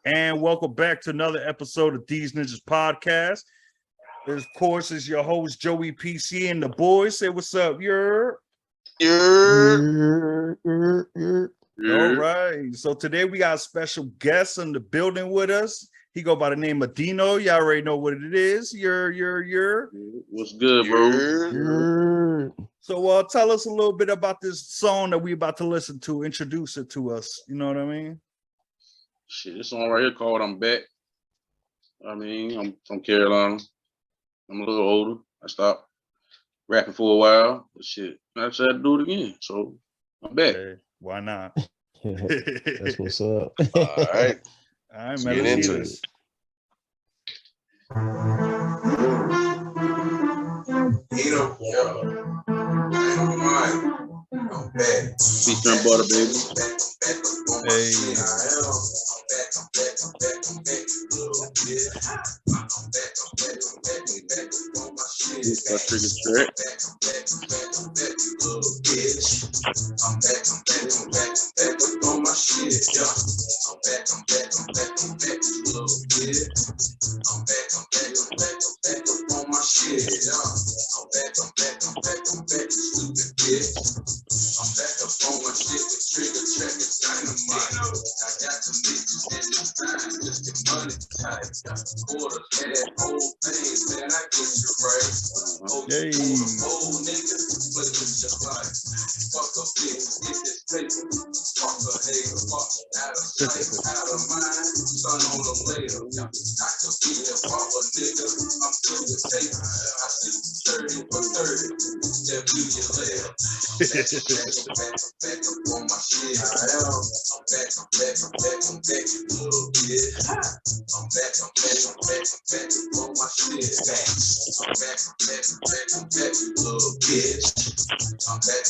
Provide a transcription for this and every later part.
And welcome back to another episode of These Ninjas Podcast. This, of course, is your host, Joey PC, and the boys. Say what's up, All right. So today we got a special guest in the building with us. He go by the name of Dino. Y'all already know what it is. What's good, bro? So tell us a little bit about this song that we about to listen to. Introduce it to us. You know what I mean? Shit, this song right here called I'm Back. I'm from Carolina. I'm a little older. I stopped rapping for a while. But shit, I decided to do it again. So I'm back. Okay. Why not? That's what's up. All right. All right, Let's man. get Let's into see it. this. Dino, Dynamite, I'm back. Featuring Butter, baby. Hey. That trigger track. I'm back on my shit, yeah. I'm back, little kid. I'm back on my shit, yeah. I'm back, stupid bitch. I'm back up on my shit with trigger track and dynamite. I got the bitches in the time, just the money tight. Got the quarter, that whole thing, man, I get you right. Hey. Old nigga, play with your life. Fuck a bitch, get this paper. Fuck a hater, fuck out of sight, out of mind. Son on them later. I could be a bumper, nigga. I'm through with tape. I shoot 30 for 30. Step to your later. Back up on my shit. I'm back, you little bitch. I'm back on my shit. I'm back, you little bitch. I'm back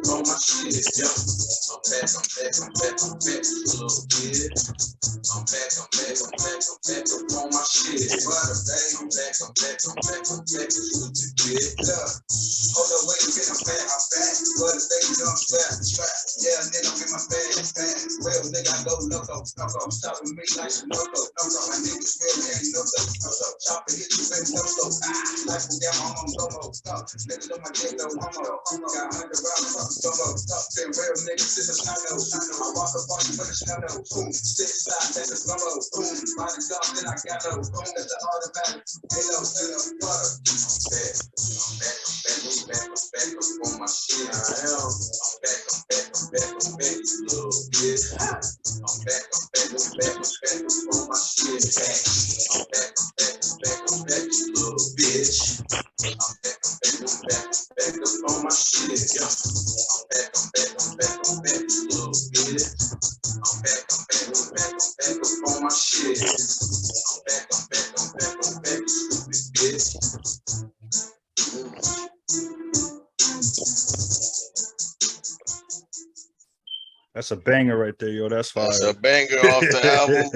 on my shit. Yeah. I'm back, you little bitch. I'm back on my shit. I'm back, you stupid bitch. Yeah. Hold up, wait a minute, I'm back. But the baby don't strap. Yeah, nigga, I'm in my bag. Real nigga, I go loco. Stop with me like a loco. My niggas real, ain't no chopper hit you with no so. Like a damn, I'm on Domo. Nigga, do my dick, no homo. Got 100 rounds, fucking Domo. Been real niggas since the snow. I walk up on you when the snow. Boom, sit side, that's a slow. Boom, body dog, then I got no. Boom, that's the automatic. Halo, butter. I'm back up on my shit. I'm back, you little bitch. I'm back on my shit. I'm back, you little bitch. I'm back up on my shit. Yeah. I'm back, you little bitch. I'm back up on my shit. I'm back, you stupid bitch. That's a banger right there, yo. That's fire. That's a banger off the album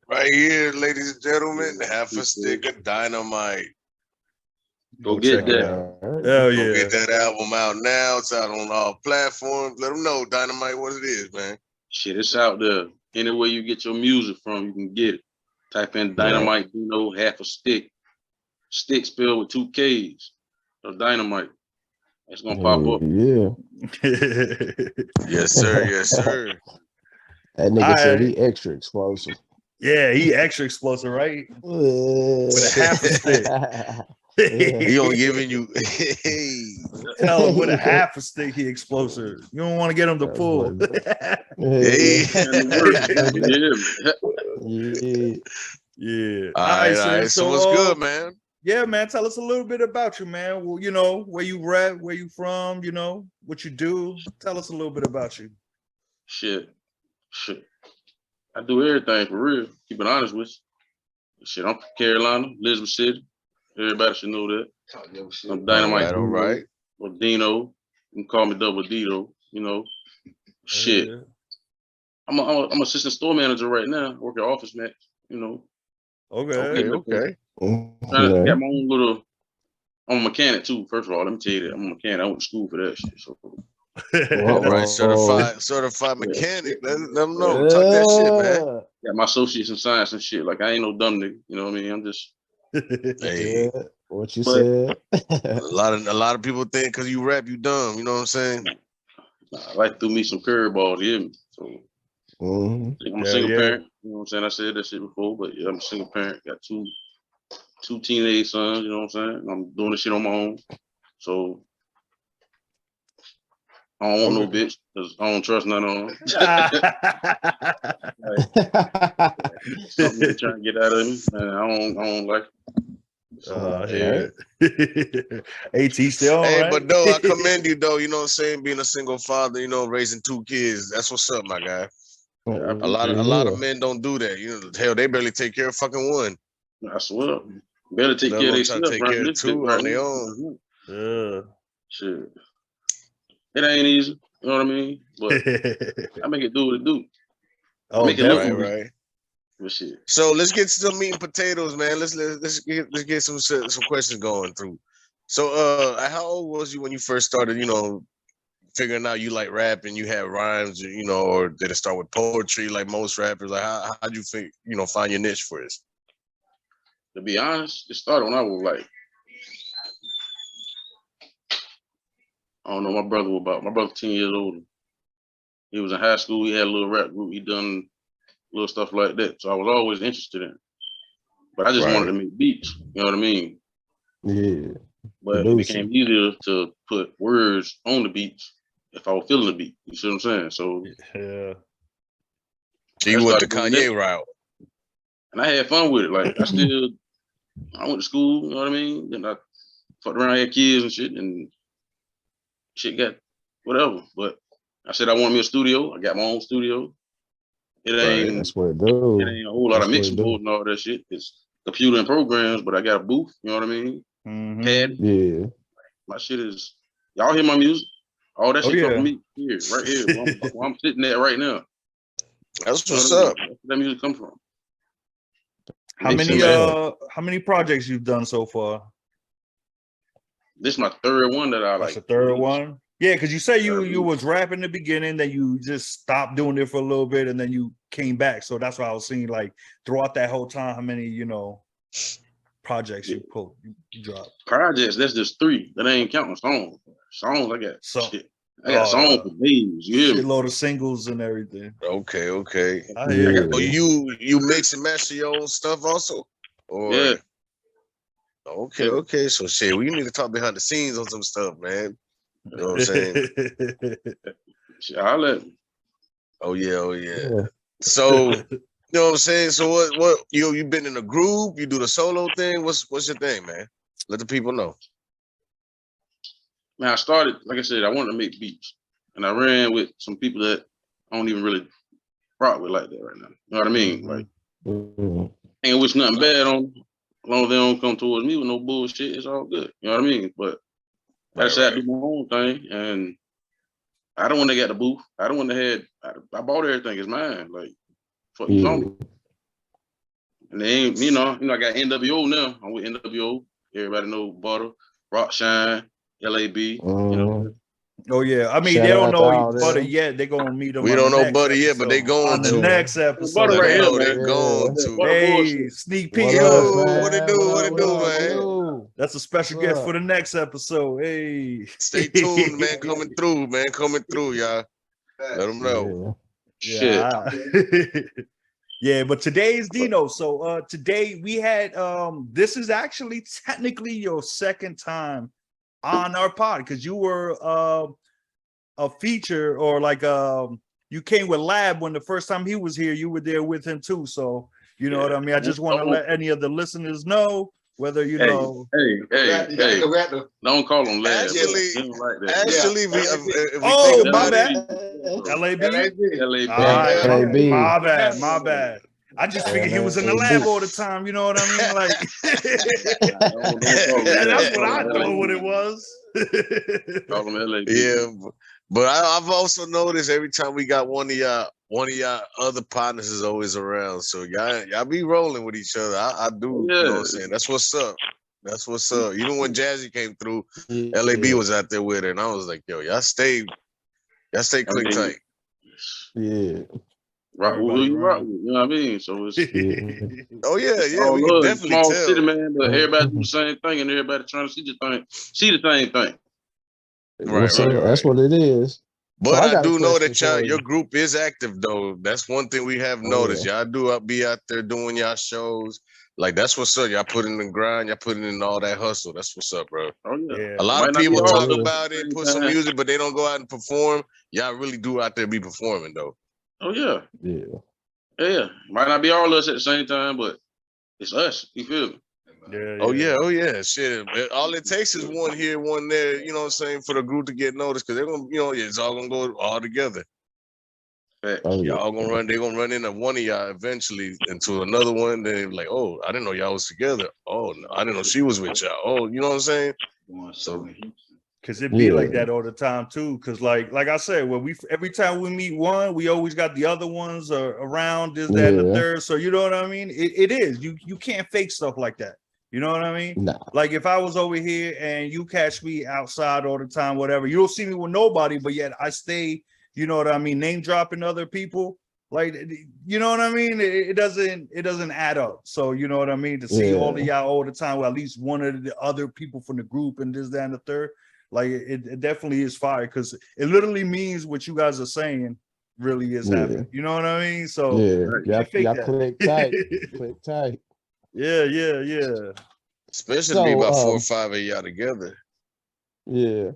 right here, ladies and gentlemen. Half a stick of dynamite. Go get that. Hell Go yeah. get that album out now. It's out on all platforms. Let them know, Dynamite, what it is, man. Shit, it's out there. Anywhere you get your music from, you can get it. Type in Dynamite Dino, half a stick. Stick spelled with 2 K's. So Dynamite. It's gonna pop up. Yeah. Yes, sir. Yes, sir. That nigga said he extra explosive. Yeah, he extra explosive, right? With a half a stick. He on giving you, hey. Tell him with a half a stick, he explosive. You don't want to get him to pull. Hey. Yeah. All right. So what's good, man? Yeah, man. Tell us a little bit about you, man. Well, you know, where you rap, where you from, you know, what you do. Tell us a little bit about you. Shit. I do everything for real. Keep it honest with you. Shit, I'm from Carolina, Elizabeth City. Everybody should know that. I'm Dynamite All right. or Dino. You can call me Double Dino, you know. Shit. Yeah. I'm assistant store manager right now. I work at Office Max, you know. Okay. Trying to get my own little. I'm a mechanic too. First of all, let me tell you that I'm a mechanic. I went to school for that shit. So Right, certified mechanic. Let them know. Talk that shit, man. Got my associates in science and shit. Like I ain't no dumb nigga. You know what I mean? I'm just. Hey, what you But- said. a lot of people think because you rap, you dumb. You know what I'm saying? I like threw me some curveballs, you hear me? So Mhm. I'm a single parent. You know what I'm saying? I said that shit before, but yeah, I'm a single parent. Got two teenage sons. You know what I'm saying? I'm doing this shit on my own. So I don't want no bitch because I don't trust none of them. Something they trying to get out of me, man. I don't like it. So, Yeah. AT still Hey, right? but though I commend you though. You know what I'm saying? Being a single father, you know, raising 2 kids. That's what's up, my guy. A lot of men don't do that. You know, hell, they barely take care of fucking one. I swear, better take Let care of alone try themselves. to take care of 2 on their own. Shit, it ain't easy. You know what I mean? But I make it do what it do. Oh, Make it look definitely. Right. But shit. So let's get to some meat and potatoes, man. Let's get some questions going through. So how old was you when you first started, you know, figuring out you like rap and you had rhymes, you know, or did it start with poetry like most rappers? Like how'd you think, you know, find your niche for this? To be honest, it started when I was like, I don't know, my brother 10 years older. He was in high school, he had a little rap group, he done little stuff like that. So I was always interested in it. But I just wanted to make beats, you know what I mean? Yeah. But it became easier to put words on the beats if I was feeling the beat. You see what I'm saying? So yeah. So you went the Kanye route. And I had fun with it. Like I went to school, you know what I mean? Then I fucked around, had kids and shit, and shit got whatever. But I said I wanted me a studio. I got my own studio. It ain't That's what it goes. It ain't a whole lot of mixing boards and all that shit. It's computer and programs, but I got a booth, you know what I mean? Pad. Yeah. My shit is y'all hear my music? All that shit come from me here, right here. Where I'm sitting at right now. That's what's up. That's where that music come from. How many projects you've done so far? This is my third one that I like. That's the third one? Yeah, because you say you was rapping in the beginning, then you just stopped doing it for a little bit, and then you came back. So that's why I was seeing like throughout that whole time how many, you know, projects you dropped. Projects, that's just 3. That ain't counting songs. Songs I got shit. I got songs for days. You hear me? Shitload of singles and everything. Okay. I hear Oh, you mix and master your own stuff also? Or yeah. Okay. So shit, we need to talk behind the scenes on some stuff, man. You know what I'm saying? Shit, I'll let me. Oh yeah. So you know what I'm saying? So what you been in a group? You do the solo thing? What's your thing, man? Let the people know. Man, I started, like I said, I wanted to make beats. And I ran with some people that I don't even really rock with like that right now. You know what I mean? Like, ain't wish nothing bad on them. As long as they don't come towards me with no bullshit, it's all good. You know what I mean? But I decided to do my own thing. And I don't want to get the booth. I don't want to have, I bought everything. It's mine. Like, fuck you talking. And they ain't, you know, I got NWO now. I'm with NWO. Everybody know Butter, Rock Shine, LAB, you know. Oh yeah, I mean they don't know Butter yet. They're gonna meet them. We don't know Butter yet, but they going to. On the next episode. Butter right here, man. They going to. Hey, sneak peek. What it do, man? That's a special guest for the next episode. Hey, stay tuned, man. Coming through, y'all. Let them know. Yeah. Yeah, but today is Dino. So today we had this is actually technically your second time on our pod because you were a feature or like you came with Lab when the first time he was here. You were there with him too. So you know what I mean. I just want to let any of the listeners know whether you know. Hey, don't call him Lab. Actually, my bad. LAB. My bad. I just figured he was in the lab all the time. You know what I mean? Like, that's what I thought what it was. Call him LAB. Yeah, but I've also noticed every time we got one of y'all other partners is always around. So y'all be rolling with each other. I do. You know what I'm saying? That's what's up. That's what's up. Even when Jazzy came through, LAB was out there with her, and I was like, yo, y'all stay Y'all stay click mean, tight. Yeah. Rock with who Everybody you rock around. with, you know what I mean? So it's Oh yeah, all we can love. It's a definitely small tell. city, man, but everybody do the same thing, and everybody trying to see the same thing. Right, So right, that's right. what it is. So But I I got a do know question that for your you. group is active though. That's one thing we have Oh, noticed. yeah. Y'all do be out there doing y'all shows. Like that's what's up. Y'all put in the grind. Y'all putting in all that hustle. That's what's up, bro. Oh yeah, Yeah. A it lot might of not be people Yeah, all talk of yeah. us at about the it, same put some time. music, but they don't go out and perform. Y'all really do out there be performing though. Oh yeah, Yeah. yeah. Might not be all of us at the same time, but it's us. You feel me? Yeah, Oh yeah. oh yeah, shit. All it takes is one here, one there. You know what I'm saying, for the group to get noticed, because they're gonna, it's all gonna go all together. Facts. Oh, yeah. Y'all gonna run. They're gonna run into one of y'all eventually into another one. Then like, oh, I didn't know y'all was together. Oh, no, I didn't know she was with y'all. Oh, you know what I'm saying? So Cause it be like Yeah. that all the time too. Cause like I said, when every time we meet one, we always got the other ones around this, that, and the Yeah. third. So you know what I mean? It is. You can't fake stuff like that. You know what I mean? Nah. Like if I was over here and you catch me outside all the time, whatever, you don't see me with nobody, but yet I stay, you know what I mean, name dropping other people. Like, you know what I mean? It doesn't add up. So you know what I mean? To see all of Yeah. y'all all the time with at least one of the other people from the group and this, that, and the third. Like it definitely is fire because it literally means what you guys are saying really is Yeah. happening. You know what I mean? So Yeah. Right. you can't fake Y'all that. click tight. Click tight. Yeah. especially to be about 4 or So 5 of y'all together. yeah.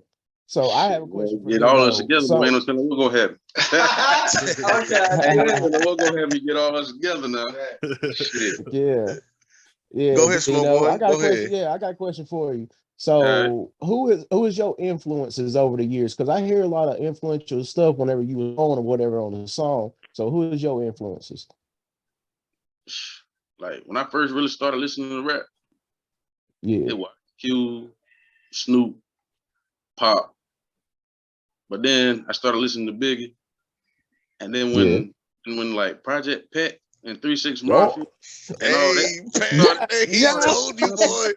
So I have a Shit, question for get you all us though. together, but ain't So no telling what gonna happen. What gonna happen? Get all us together now. Shit. yeah. Yeah, Go ahead, smoke Dino. I boy. got a Go question. ahead. Yeah, I got a question for you. All right. So who is your influences over the years? Because I hear a lot of influential stuff whenever you was on or whatever on the song. So who is your influences? Like when I first really started listening to rap, Yeah. it was Q, Snoop, Pop. But then I started listening to Biggie, and then Yeah. when like Project Pet and 3-6 Mafia Oh, and all that Hey, Pat. started, Hey, he yeah. told you, boy.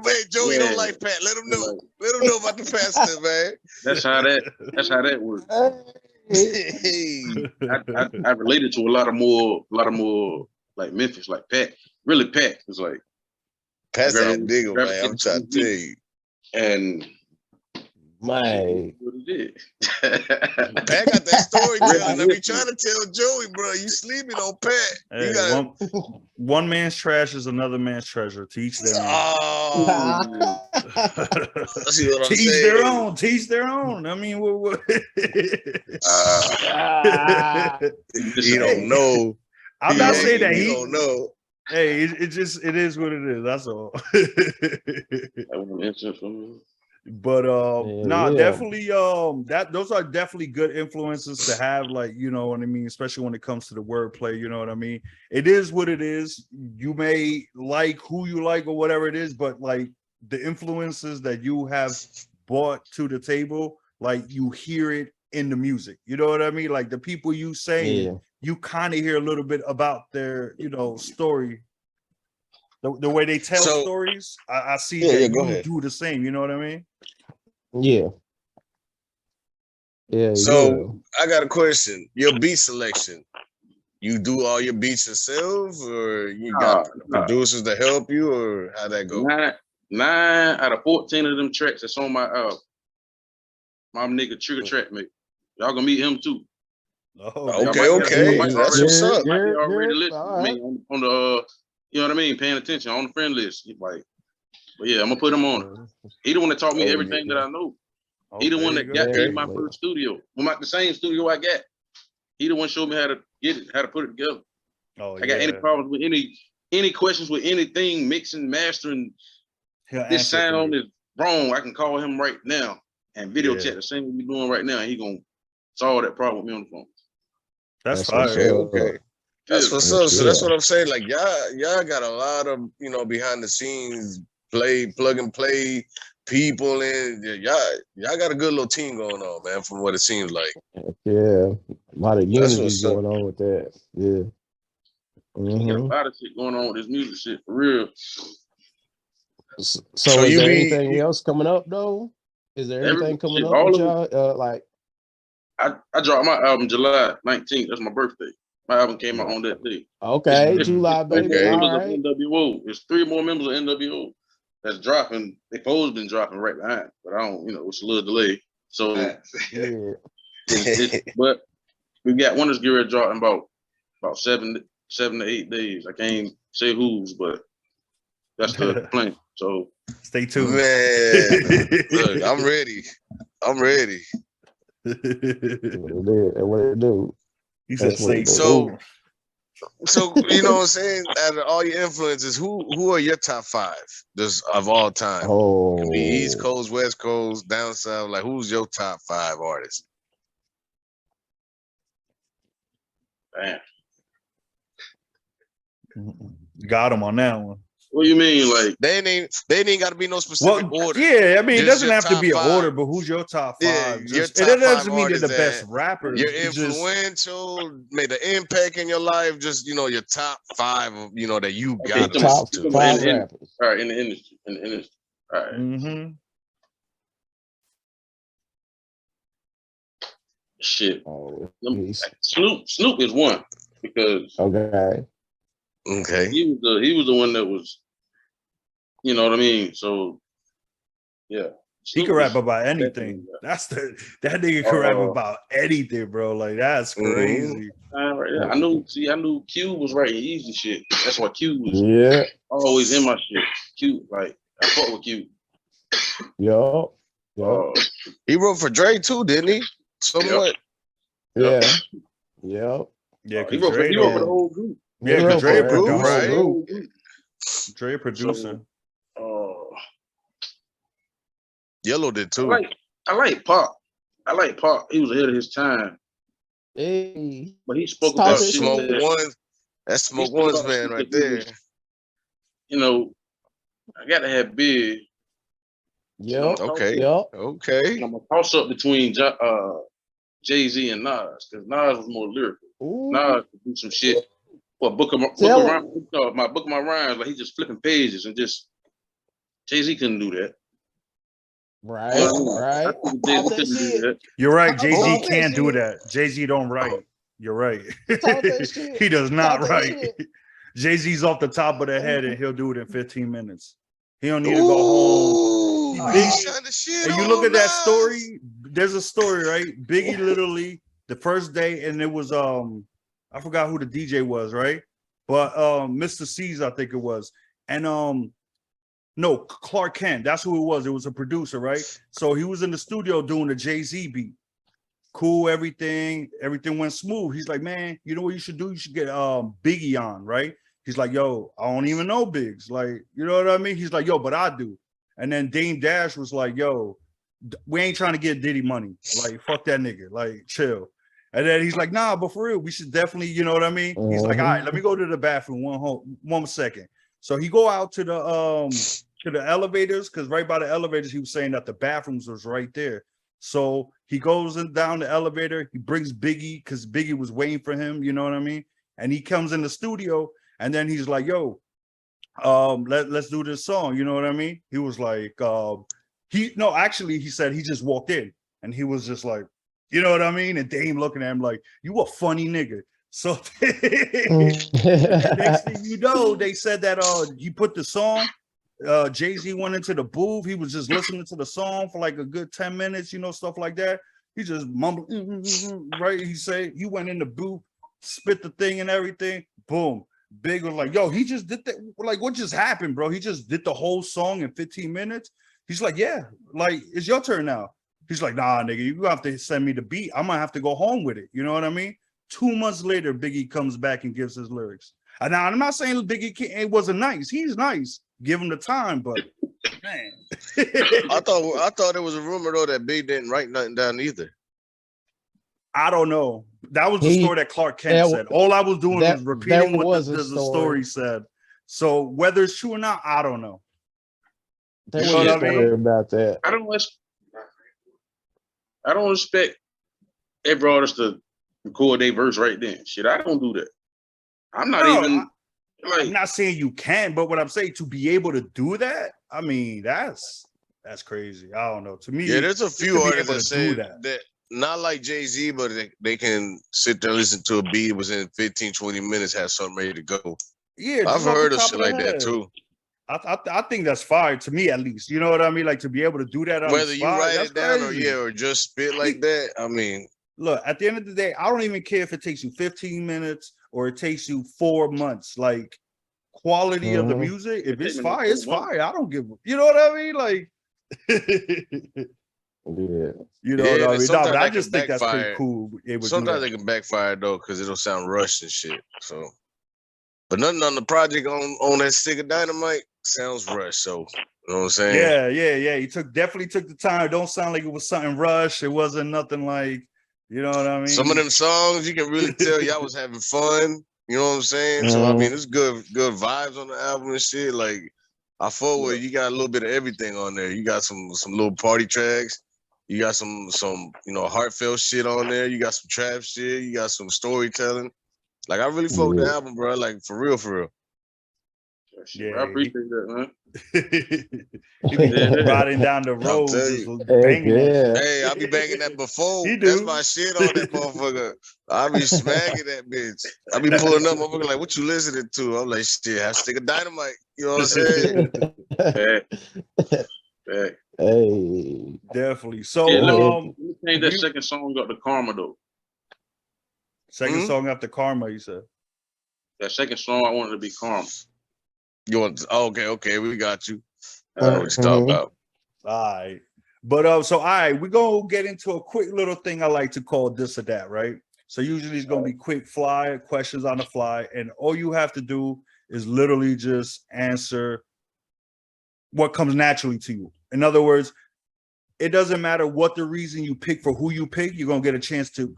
Man, Joey don't yeah, like Pat. Let him know. like Let him know about the pastor, man. that's how that works. Hey. Hey, I related to a lot of more like Memphis, like Pat. Really, Pat was like I Pat's that grabbed nigga, man. I'm gravitated to trying his to tell music, you. and shit, Man. what he did. Pat got that storytelling. I be Really, trying to tell Joey, bro, you sleeping on Pat. You Hey, got one man's trash is another man's treasure. To each their own. oh, Ooh. see what To I'm each their saying? own. To each their own. I mean, what? Ah. He don't Hey, know. I'm He not ain't. saying that He he. don't know. Hey, it is what it is. That's all. That was an instant for me. But nah, Yeah. definitely that those are definitely good influences to have, like, you know what I mean, especially when it comes to the wordplay, you know what I mean. It is what it is. You may like who you like or whatever it is, but like the influences that you have brought to the table, like you hear it in the music. You know what I mean? Like the people you saying, Yeah. you kind of hear a little bit about their, you know, story. The way they tell So stories, I see yeah, that go you ahead. do the same. You know what I mean? Yeah. Yeah. So I got a question. Your beat selection. You do all your beats yourself, or you got Nah. producers to help you, or how that go? 9 out of 14 of them tracks that's on my my nigga Trigger Track mate. Y'all gonna meet him too. Oh, Y'all damn. Okay, might okay. That's what's up. be already listening. All I right. mean, on the you know what I mean, paying attention on the friend list. Like, but yeah, I'm gonna put him on it. He the one that taught me Oh everything that yeah. I know. Oh, He the there one you that go. got me Okay. in my first studio. Well, the same studio I got. He the one showed me how to get it, how to put it together. Oh, I got any yeah. problems with any questions with anything, mixing, mastering, He'll this answer for sound you. is wrong. I can call him right now and video Yeah, chat the same way we doing right now. And he gonna solve that problem with me on the phone. that's That's what's fire. Okay, up. okay. That's Yeah. what's up. So that's Yeah. what I'm saying. Like y'all got a lot of behind the scenes plug and play people, and y'all got a good little team going on, man. From what it seems like. Yeah. A lot of That's unity what's up. going on with that. Yeah. We got a Mm-hmm. lot of shit going on with this music shit for real. So So is you there be anything else coming up though? Is there Every anything coming shit, up all with of it. y'all? Like I dropped my album July 19th. That's my birthday. My album came out on that day. Okay, It's July, three baby. more Okay. All members of right. NWO. There's 3 more members of NWO that's dropping. They supposed been dropping right behind, but I don't, it's a little delay. So, Yeah. but we got one that's getting ready to drop in about 7 to 8 days. I can't say whose, but that's the plan. So Stay tuned. Man, look, I'm ready. I'm ready. What it is, and what it do. He said, That's what "Stay it do. tuned." So you know what I'm saying? Out of all your influences, who are your top 5 just of all time? Oh, Could be East Coast, West Coast, down south. Like, who's your top 5 artists? damn. Got him on that one. What do you mean? Like, They ain't got to be no specific Well, order. yeah, I mean, it Just doesn't your have to top be an 5. order, but who's your top 5? Yeah, your Just, top it doesn't 5 mean they're the artists best rappers. You're It's just, influential, made an impact in your life. Just your top 5 of that you okay, got to come on. listen top to. 5 in- rappers. all right, in the industry. All right. mm-hmm. Shit. Oh, Them- he's- Snoop is one because okay. Okay. he was the one that was, you know what I mean? So yeah. He Snoop can rap is about anything. definitely That's that nigga can rap Uh, about anything, bro. Like that's Mhm. crazy. right, yeah. I knew Q was writing easy shit. That's why Q was Yeah. always in my shit. Q, like I fuck with Q. Yup. Yup. Uh, He wrote for Dre too, didn't he? Somewhat. Yeah. Yep. Yeah, he because wrote for Dre, the whole group. yeah, He because wrote Dre a for the whole producer. right? group. Dre a producer. Yellow did I too. like Pop. I like Pop. He was ahead of his time, Hey. but he spoke Talk about that shit. Smoke shit. One. That's Smoke spoke One's about man shit right that he there. was, I got to have Big. Yep. Okay. Yep. Okay. I'm a toss up between Jay-Z and Nas because Nas was more lyrical. Ooh. Nas could do some shit. Well, my book of my rhymes, like he just flipping pages and just Jay-Z couldn't do that. Right. You know what I Right. mean? Talk Jay-Z that couldn't do shit. that. You're right. Talk Jay-Z that can't do shit. that. Jay-Z don't write. You're right. Talk that shit. He does not Talk that write. shit. Jay-Z's off the top of the head and he'll do it in 15 minutes. He don't need to go home. Ooh, Biggie- he's trying to shit And you on look at that Nas. story, there's a story, right? Biggie literally the first day, and it was I forgot who the DJ was, right? But Mr. C's, I think it was. And no, Clark Kent, that's who it was. It was a producer, right? So he was in the studio doing a Jay-Z beat. Cool, everything went smooth. He's like, man, you know what you should do? You should get Biggie on, right? He's like, yo, I don't even know Biggs. Like, you know what I mean? He's like, yo, but I do. And then Dame Dash was like, yo, we ain't trying to get Diddy money. Like, fuck that nigga. Like, chill. And then he's like, nah, but for real, we should definitely, you know what I mean? He's like, all right, let me go to the bathroom one second. So he go out to the elevators, because right by the elevators, he was saying that the bathrooms was right there. So he goes down the elevator, he brings Biggie, because Biggie was waiting for him, you know what I mean? And he comes in the studio, and then he's like, yo, let's do this song, you know what I mean? He was like, he said he just walked in, and he was just like, you know what I mean? And Dame looking at him like, you a funny nigga. So next thing you know, they said that he put the song, Jay-Z went into the booth. He was just listening to the song for like a good 10 minutes, you know, stuff like that. He just mumbled, right? He said he went in the booth, spit the thing and everything. Boom. Big was like, yo, he just did that. Like, what just happened, bro? He just did the whole song in 15 minutes. He's like, yeah, like, it's your turn now. He's like, nah, nigga, you have to send me the beat. I'm gonna have to go home with it. You know what I mean? 2 months later, Biggie comes back and gives his lyrics. And now I'm not saying Biggie it wasn't nice. He's nice. Give him the time, but man. I thought it was a rumor though that Big didn't write nothing down either. I don't know. That was the story that Clark Kent said. All I was doing was repeating what the story said. So whether it's true or not, I don't know. There was a story about that. I don't expect every artist to record their verse right then. Shit, I don't do that. I'm not I'm not saying you can, but what I'm saying, to be able to do that, I mean, that's crazy. I don't know. To me, yeah, there's a few artists that say that not like Jay-Z, but they can sit there and listen to a beat within 15, 20 minutes, have something ready to go. Yeah, I've just off the heard of top shit of the like that head. too. I think that's fire to me, at least. You know what I mean? Like to be able to do that on Whether the you spot, write that's it down crazy. or just spit like that. I mean, Look, at the end of the day, I don't even care if it takes you 15 minutes or it takes you 4 months. Like quality of the music, if it's fire, it's fire. I don't give. You know what I mean? Like, Yeah. you know what I mean? No, but I that just can think that's pretty backfire. cool. Sometimes it can backfire though, because it'll sound rushed and shit. So, but nothing on the project on that stick of dynamite sounds rushed. So, you know what I'm saying? Yeah. He definitely took the time. It don't sound like it was something rushed. It wasn't nothing like, you know what I mean? Some of them songs you can really tell y'all was having fun. You know what I'm saying? So I mean, it's good vibes on the album and shit. Like I forward, you got a little bit of everything on there. You got some little party tracks. You got some heartfelt shit on there. You got some trap shit. You got some storytelling. Like I really fuck with the album, bro. Like for real, for real. Yeah, I appreciate that, man. He be riding down the road, just banging that. Hey, I be banging that before. He do. That's my shit on that motherfucker. I be smacking that bitch. I be pulling up, motherfucker, like, what you listening to? I'm like, shit, I stick a dynamite. You know what I'm saying? Hey, definitely. So, yeah, let me change that second song up to Karma though. Second song after Karma, you said. That second song I wanted to be Karma. You want? Okay, we got you. I know what you're talking about. All right. But so all right, we're gonna get into a quick little thing I like to call this or that, right? So usually it's gonna be quick fly questions on the fly, and all you have to do is literally just answer what comes naturally to you. In other words, it doesn't matter what the reason you pick for who you pick, you're gonna get a chance to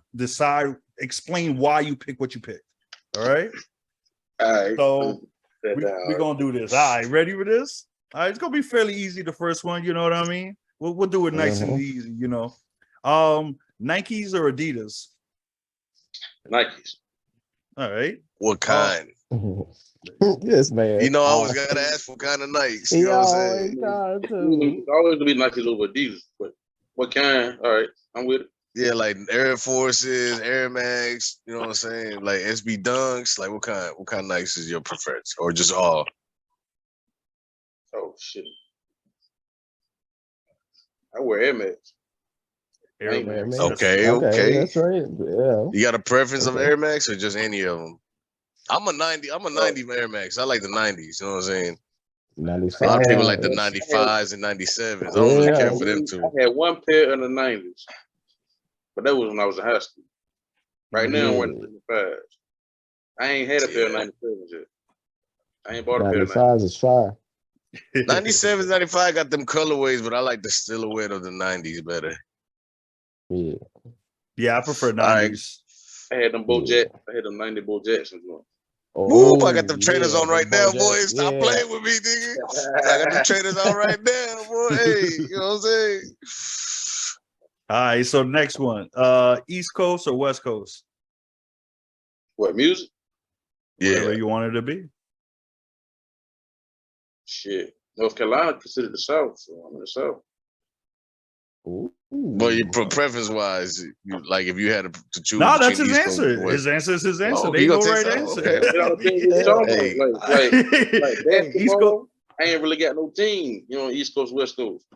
explain why you pick what you picked. All right. All right. So we're gonna do this. All right, ready for this? All right, it's gonna be fairly easy. The first one, you know what I mean? We'll do it nice and easy, you know. Nikes or Adidas? Nikes. All right. What kind? Yes, man. You know, I always gotta ask for kind of Nikes. You know what I'm saying? Always be Nikes over Adidas, but what kind? All right, I'm with it. Yeah, like Air Forces, Air Max, you know what I'm saying? Like SB Dunks, like what kind of Nikes is your preference? Or just all? Oh shit. I wear Air Max. Air Max. Okay. That's right. Yeah. You got a preference of Air Max or just any of them? I'm a 90 Air Max. I like the 90s, you know what I'm saying? 95. A lot of people like the 95s and 97s. I don't really care for them too. I had one pair in the 90s, but that was when I was in high school. Right now, I'm wearing 95s. I ain't had a pair of 97s yet. I ain't bought a pair of 95s is fire. 97s, 95 got them colorways, but I like the silhouette of the 90s better. Yeah, I prefer 90s. I had them Bo Jack. I had them 90 Bo Jacksons on. Ooh, I got them trainers on right now, boys. Stop playing with me, nigga. I got them trainers on right now, boy. Hey, you know what I'm saying? All right, so next one. East Coast or West Coast? What, music? Whatever you want it to be. Shit. North Carolina considered the South, so I'm in the South. But your preference wise, like if you had to choose. No, that's his answer. His answer is his answer. They go right answer. Like basketball, I ain't really got no team, you know, East Coast, West Coast.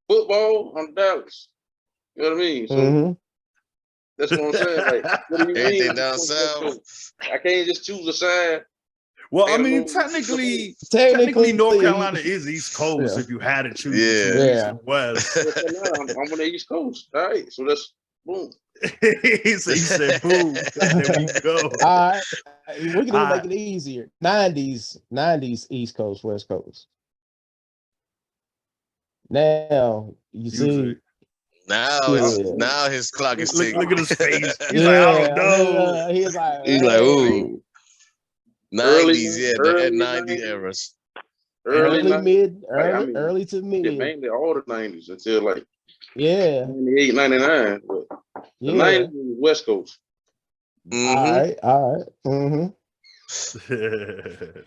Football, I'm Dallas. You know what I mean? So that's what I'm saying. Like, what do you everything mean? down south. I can't just choose a side. Well, I mean, technically, North Carolina is East Coast. If you had to choose East and West, I'm on the East Coast. All right, so that's boom. he said, "Boom." There we go. All right, we can even make it easier. 90s, East Coast, West Coast. Now you see. Now his clock is ticking. Look at his face. He's like, I don't know. He's like, ooh. 90s, that 90 eras. Early to mid. Yeah, mainly all the 90s until like 98, 99. But the 90s was West Coast. All right.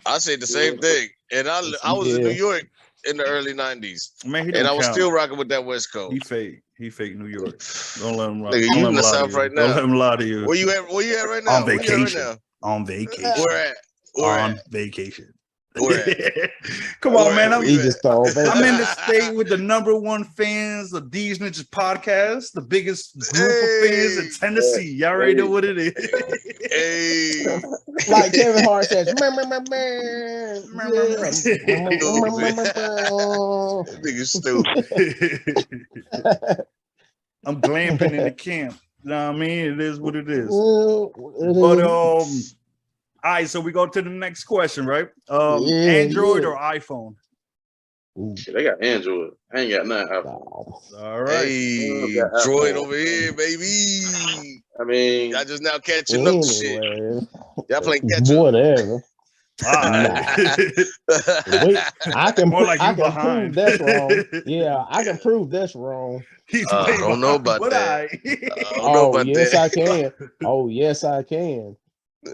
I said the same thing. And I was in New York in the early 90s. Man, he And don't I was count. still rocking with that West Coast. He fake. He fake New York. Don't let him lie. Nigga, Don't you let in him the lie to South you. right Don't now. let him lie to you. Where you at? Where you at right now? On Where you at right vacation. now? On vacation. Where at? Where On at? vacation. Where at? Come on, Where man. at? He just told I'm in me. the state with the #1 fans of These Ninjas podcast, the biggest group of fans in Hey. Tennessee. Y'all already know what it is. Hey. Like Kevin Hart says, "Meh, meh, meh, meh." Yeah. That nigga stupid. I'm glamping in the camp. You know what I mean? It is what it is. But But all right, so we go to the next question, right? Yeah, Android yeah. or iPhone? Shit, they got Android. I ain't got nothing. All right. Hey, Yeah, Droid Apple. over here, baby. I mean, Y'all just now catching up to shit. Anyway, Y'all playing catch up. whatever. All right. Wait, I can More like I you can behind. prove that's wrong. Yeah, I can prove that's wrong. He's I way don't know behind, about but that. I. I don't know about yes, that. I can. Oh, yes, I can.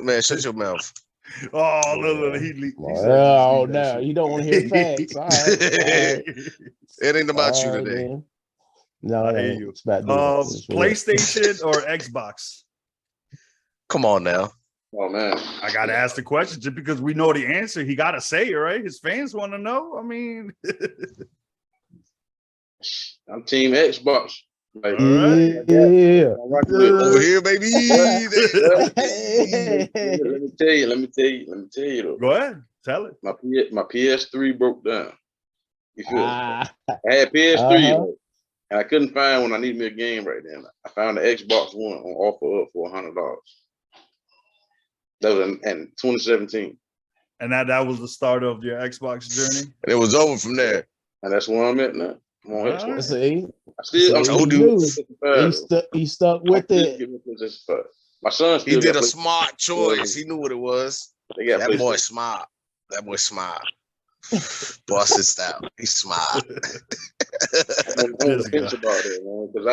Man, shut your mouth. Oh, look, he said, Oh, that no, shit. you don't want to hear facts. All right. It ain't about you All right, today. then. No, I it hear ain't. you. It's about this. It's real. PlayStation or Xbox? Come on now. oh man, I gotta ask the question just because we know the answer. He gotta say it, right? His fans want to know. I mean, I'm Team Xbox. Like, all right. Yeah. I'm rocking with. Over here, baby. Let me tell you though. Go ahead, tell it. My PS3 broke down. You feel me? Ah, I had PS3, uh-huh. like, and I couldn't find when I needed me a game right then. I found the Xbox One on offer up for $100. That was in 2017, And that was the start of your Xbox journey. And it was over from there. and that's where I'm at now. I'm on All Xbox. right. See, I'm See, still he doing knew. PlayStation 5, though. He stuck with I'm still it. giving PlayStation 5. My son He still did got a PlayStation. smart choice. He knew what it was. They got That boy PlayStation. smart. That boy smart. Boss his style. He's smart. I'm on the This fence guy. about it, man, because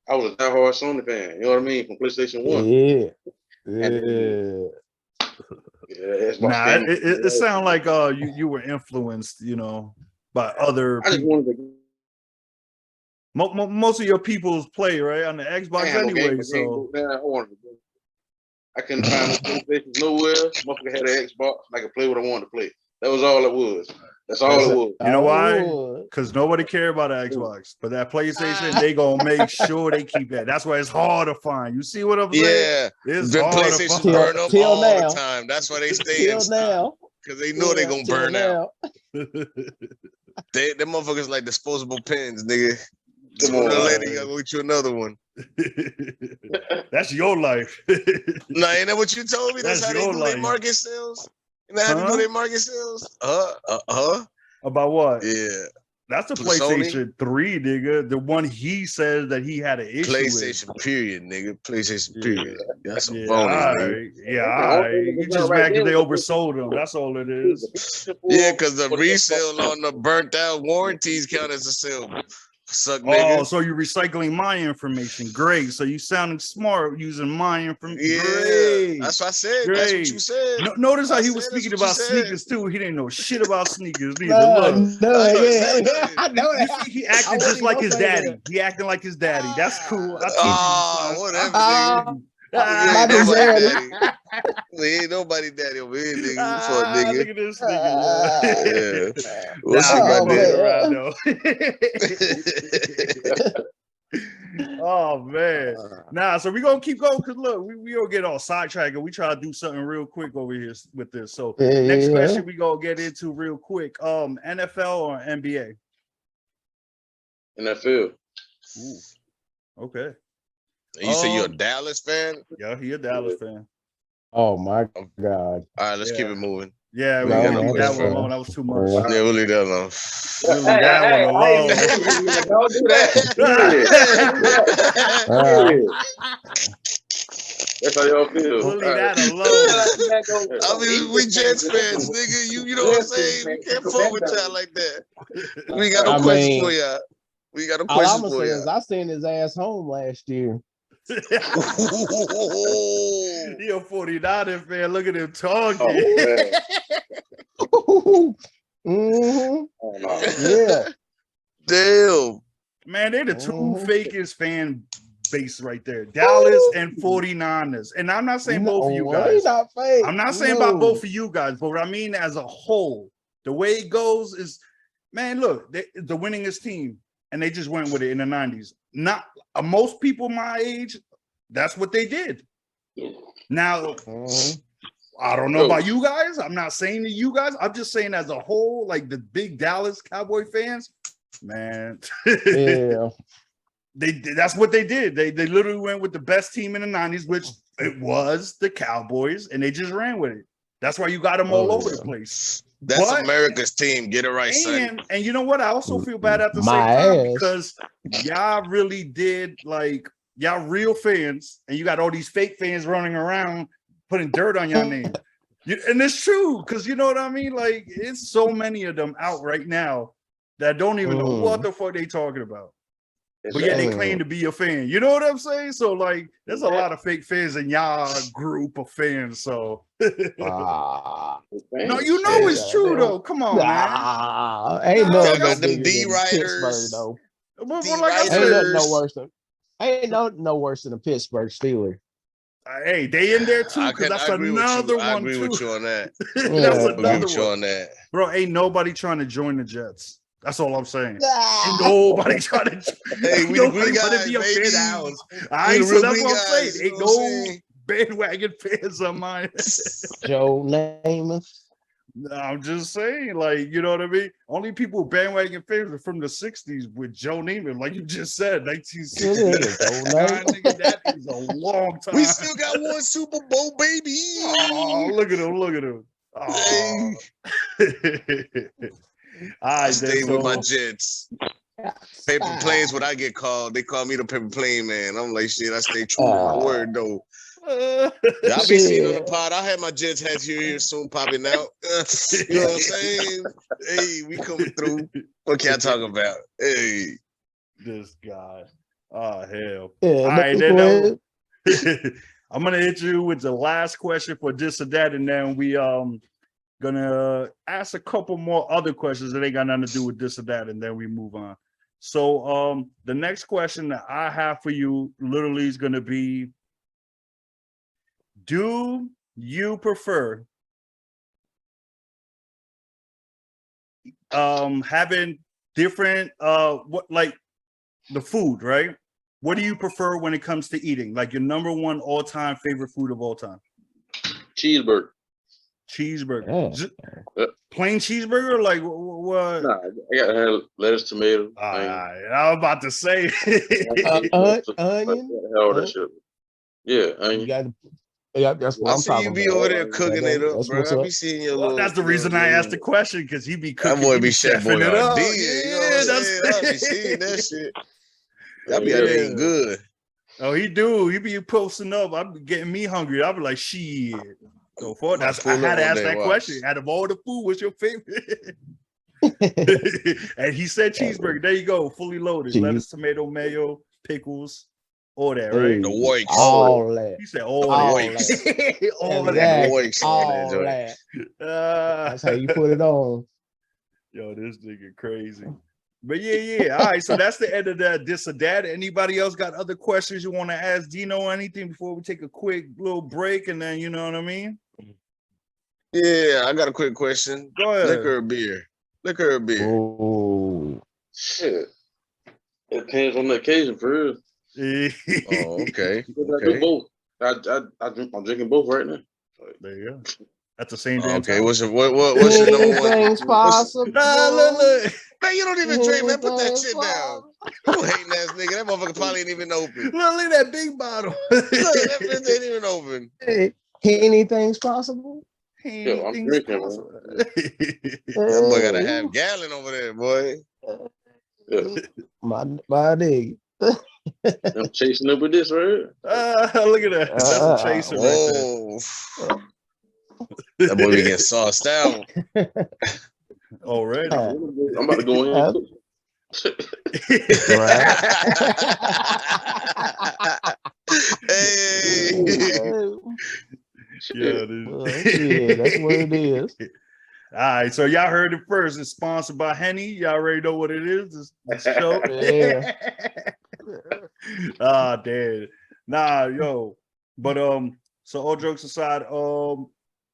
I was a diehard Sony fan. You know what I mean? From PlayStation 1. Yeah. And yeah, Xbox Nah, came. it sounds like you were influenced, by other I just people. wanted to. Most of your people's play right on the I Xbox ain't had no game. anyway. My game So broke down. I wanted to go. I couldn't find no PlayStation nowhere. Motherfucker had an Xbox. I could play what I wanted to play. That was all it was. That's all it was. you know why? Oh, Because nobody care about an Xbox, but that PlayStation, they gonna make sure they keep that. That's why it's hard to find. You see what I'm saying? Yeah. It's The hard to PlayStation find. burn up Till all now. the time. That's why they stay till in stock. now. Because they know they're going to Till burn out. now. Them motherfuckers like disposable pens, nigga. Come Sooner or on, later, you got to go get you another one. That's your life. Nah, ain't that what you told me? That's That's how they your do their life. market sales? And how they Huh? do their market sales? About what? Yeah. That's the Sony? PlayStation 3, nigga. The one he says that he had an issue PlayStation period, nigga. PlayStation with. period. That's some Yeah, phonies, all nigga. right. Yeah, all right. You just mad because they oversold them. That's all it is. Yeah, because the resale on the burnt out warranties count as a sale. Suck, Oh, nigga. so you're recycling my information. Great. So you sounding smart using my information. Yeah, Great. that's what I said. That's what you said. Notice how I he said was that's speaking what you about said. sneakers too. He didn't know shit about sneakers neither. No, Look. no, I yeah, said yeah. nothing. I know You that. see, he I acting wasn't just like gonna his say daddy. that. He acting like his daddy. That's cool. I teach you, son. Whatever, Ah, nigga. Ah, like his daddy. We ain't nobody daddy over here, nigga. Fuck, nigga. Look at this nigga. Yeah. We'll see Nah, about I'm fucking that. around though. Oh man. Nah, so we're gonna keep going because look, we gonna get all sidetracked and we try to do something real quick over here with this. So next question we gonna get into real quick. NFL or NBA? NFL. Ooh, okay. You say you're a Dallas fan? Yeah, he a Dallas fan. Oh my God. All right, let's keep it moving. Yeah, we No, gotta man, leave that that's one fine. alone. That was too much. Yeah. Yeah, we'll leave that alone. We'll leave that one alone. Don't do that. That's how y'all feel. We'll leave that alone. I mean, we Jets fans, nigga. You know what I'm saying? We can't fuck with y'all like that. We got no I questions mean, for y'all. We got no All I'm questions gonna for say y'all. is I sent his ass home last year. He a 49er fan. Look at him talking. Oh, man. Mm-hmm. Oh, no. Yeah. Damn. Man, they're the two Mhm. fakest fan base right there. Dallas and 49ers. And I'm not saying both of you No, guys. ain't not fake. I'm not saying about No. both of you guys, but what I mean as a whole, the way it goes is, man, look, the winningest team, and they just went with it in the 90s. Not most people my age, that's what they did. Now, Mhm. I don't know about you guys. I'm not saying to you guys. I'm just saying as a whole, like the big Dallas Cowboy fans, man. Yeah. That's what they did. They literally went with the best team in the 90s, which it was the Cowboys, and they just ran with it. That's why you got them all over the place. That's But- America's team. Get it right, son. And you know what? I also feel bad at the My same time ass. because y'all really did, like, y'all real fans, and you got all these fake fans running around putting dirt on your name. And it's true, because you know what I mean? Like, it's so many of them out right now that don't even know what the fuck they talking about. But yeah, they claim to be a fan. You know what I'm saying? So, like, there's a lot of fake fans in y'all group of fans. So, Ah. no, you know it's true though. Come on, man. Nah, ain't Nah, nothing got them bigger D than writers. Pittsburgh though. But The like I Ain't nothing said, no worse than no worse than a Pittsburgh Steeler. hey, they in there too, because that's agree with another you. I one agree too. with you on that. That's Yeah. I agree another with you one, on that. bro. Ain't nobody trying to join the Jets. That's all I'm saying. Ain't Ah. nobody trying to. Hey, we the green nobody want to guys, be a fan baby. of ours. All We right, the so real that's green what I'm saying. guys, you Ain't know what I'm no saying? bandwagon fans of mine. Joe Namath. No, I'm just saying, like, you know what I mean? Only people bandwagon fans are from the 60s with Joe Namath, like you just said, 1960. Joe Namath. Nigga, that is a long time. We still got one Super Bowl, baby. Oh, look at him, look at him. Oh. All I right, stay then, with my so Jets. Paper plane's what I get called. They call me the paper plane man. I'm like, shit, I stay true to my word, though. I'll be seeing on the pod. I'll have my Jets hats here soon popping out. You know what I'm saying? Hey, we coming through. What can I talk about? Hey. This guy. Oh, hell. Yeah, All right, go then ahead. I'm gonna hit you with the last question for this or that, and then we gonna ask a couple more other questions that ain't got nothing to do with this or that, and then we move on. So the next question that I have for you literally is gonna be, do you prefer having different what, like, the food, right? What do you prefer when it comes to eating? Like your number one all-time favorite food of all time? Cheeseburger. Cheeseburger. Yeah. Plain cheeseburger? Like what? Nah, I gotta have lettuce, tomato. I was about to say. Onion. All that shit. Yeah, You onion. got to. Yeah, that's what I I'm see talking you be about. over there cooking it up, That's bro. what's I up. be seeing your Well, little. that's the reason I asked the question, because he be cooking. That boy he be Chef chefing it up. Boyardee. You know what I'm saying? I be seeing that shit. I be out there eating good. Oh, he do. He be posting up. I be getting me hungry. I be like, shit. So far, that's I pull had up to one ask day, that watch. question. Out of all the food, what's your favorite? And he said cheeseburger. There you go, fully loaded. Cheese. Lettuce, tomato, mayo, pickles, all that, Hey, right? The whites. all that. He said all All that. that. All Exactly. Whites on All that joint. that. That's how you put it on. Yo, this nigga crazy. But yeah. All right, so that's the end of that. This or that. Anybody else got other questions you want to ask Dino or anything before we take a quick little break, and then you know what I mean? Yeah, I got a quick question. Go ahead. Liquor or beer? Liquor or beer? Oh, Shit. It depends on the occasion, for real. Oh, okay. I do Okay. both. I'm drinking both right now. There you go. At the same damn Okay. time. What's your what's your number one? anything's possible. Look. Man, you don't even drink, man. Put that shit down. You hating ass nigga. That motherfucker probably ain't even open. Look at that big bottle. Look, that bitch ain't even open. Hey, anything's possible. Yo, I'm Anything's drinking, man. possible. That boy got a half gallon over there, boy. Yeah. My nigga. I'm chasing up with this right here. Look at that. That's a chaser right Whoa. That boy be getting sauced out. there. Already. I'm about to go in and cook. Right. Hey. Yeah, Well, shit, that's what it is. All right, so y'all heard it first. It's sponsored by Henny. Y'all already know what it is. This show. Yeah. Ah, damn. Nah, yo. But so all jokes aside,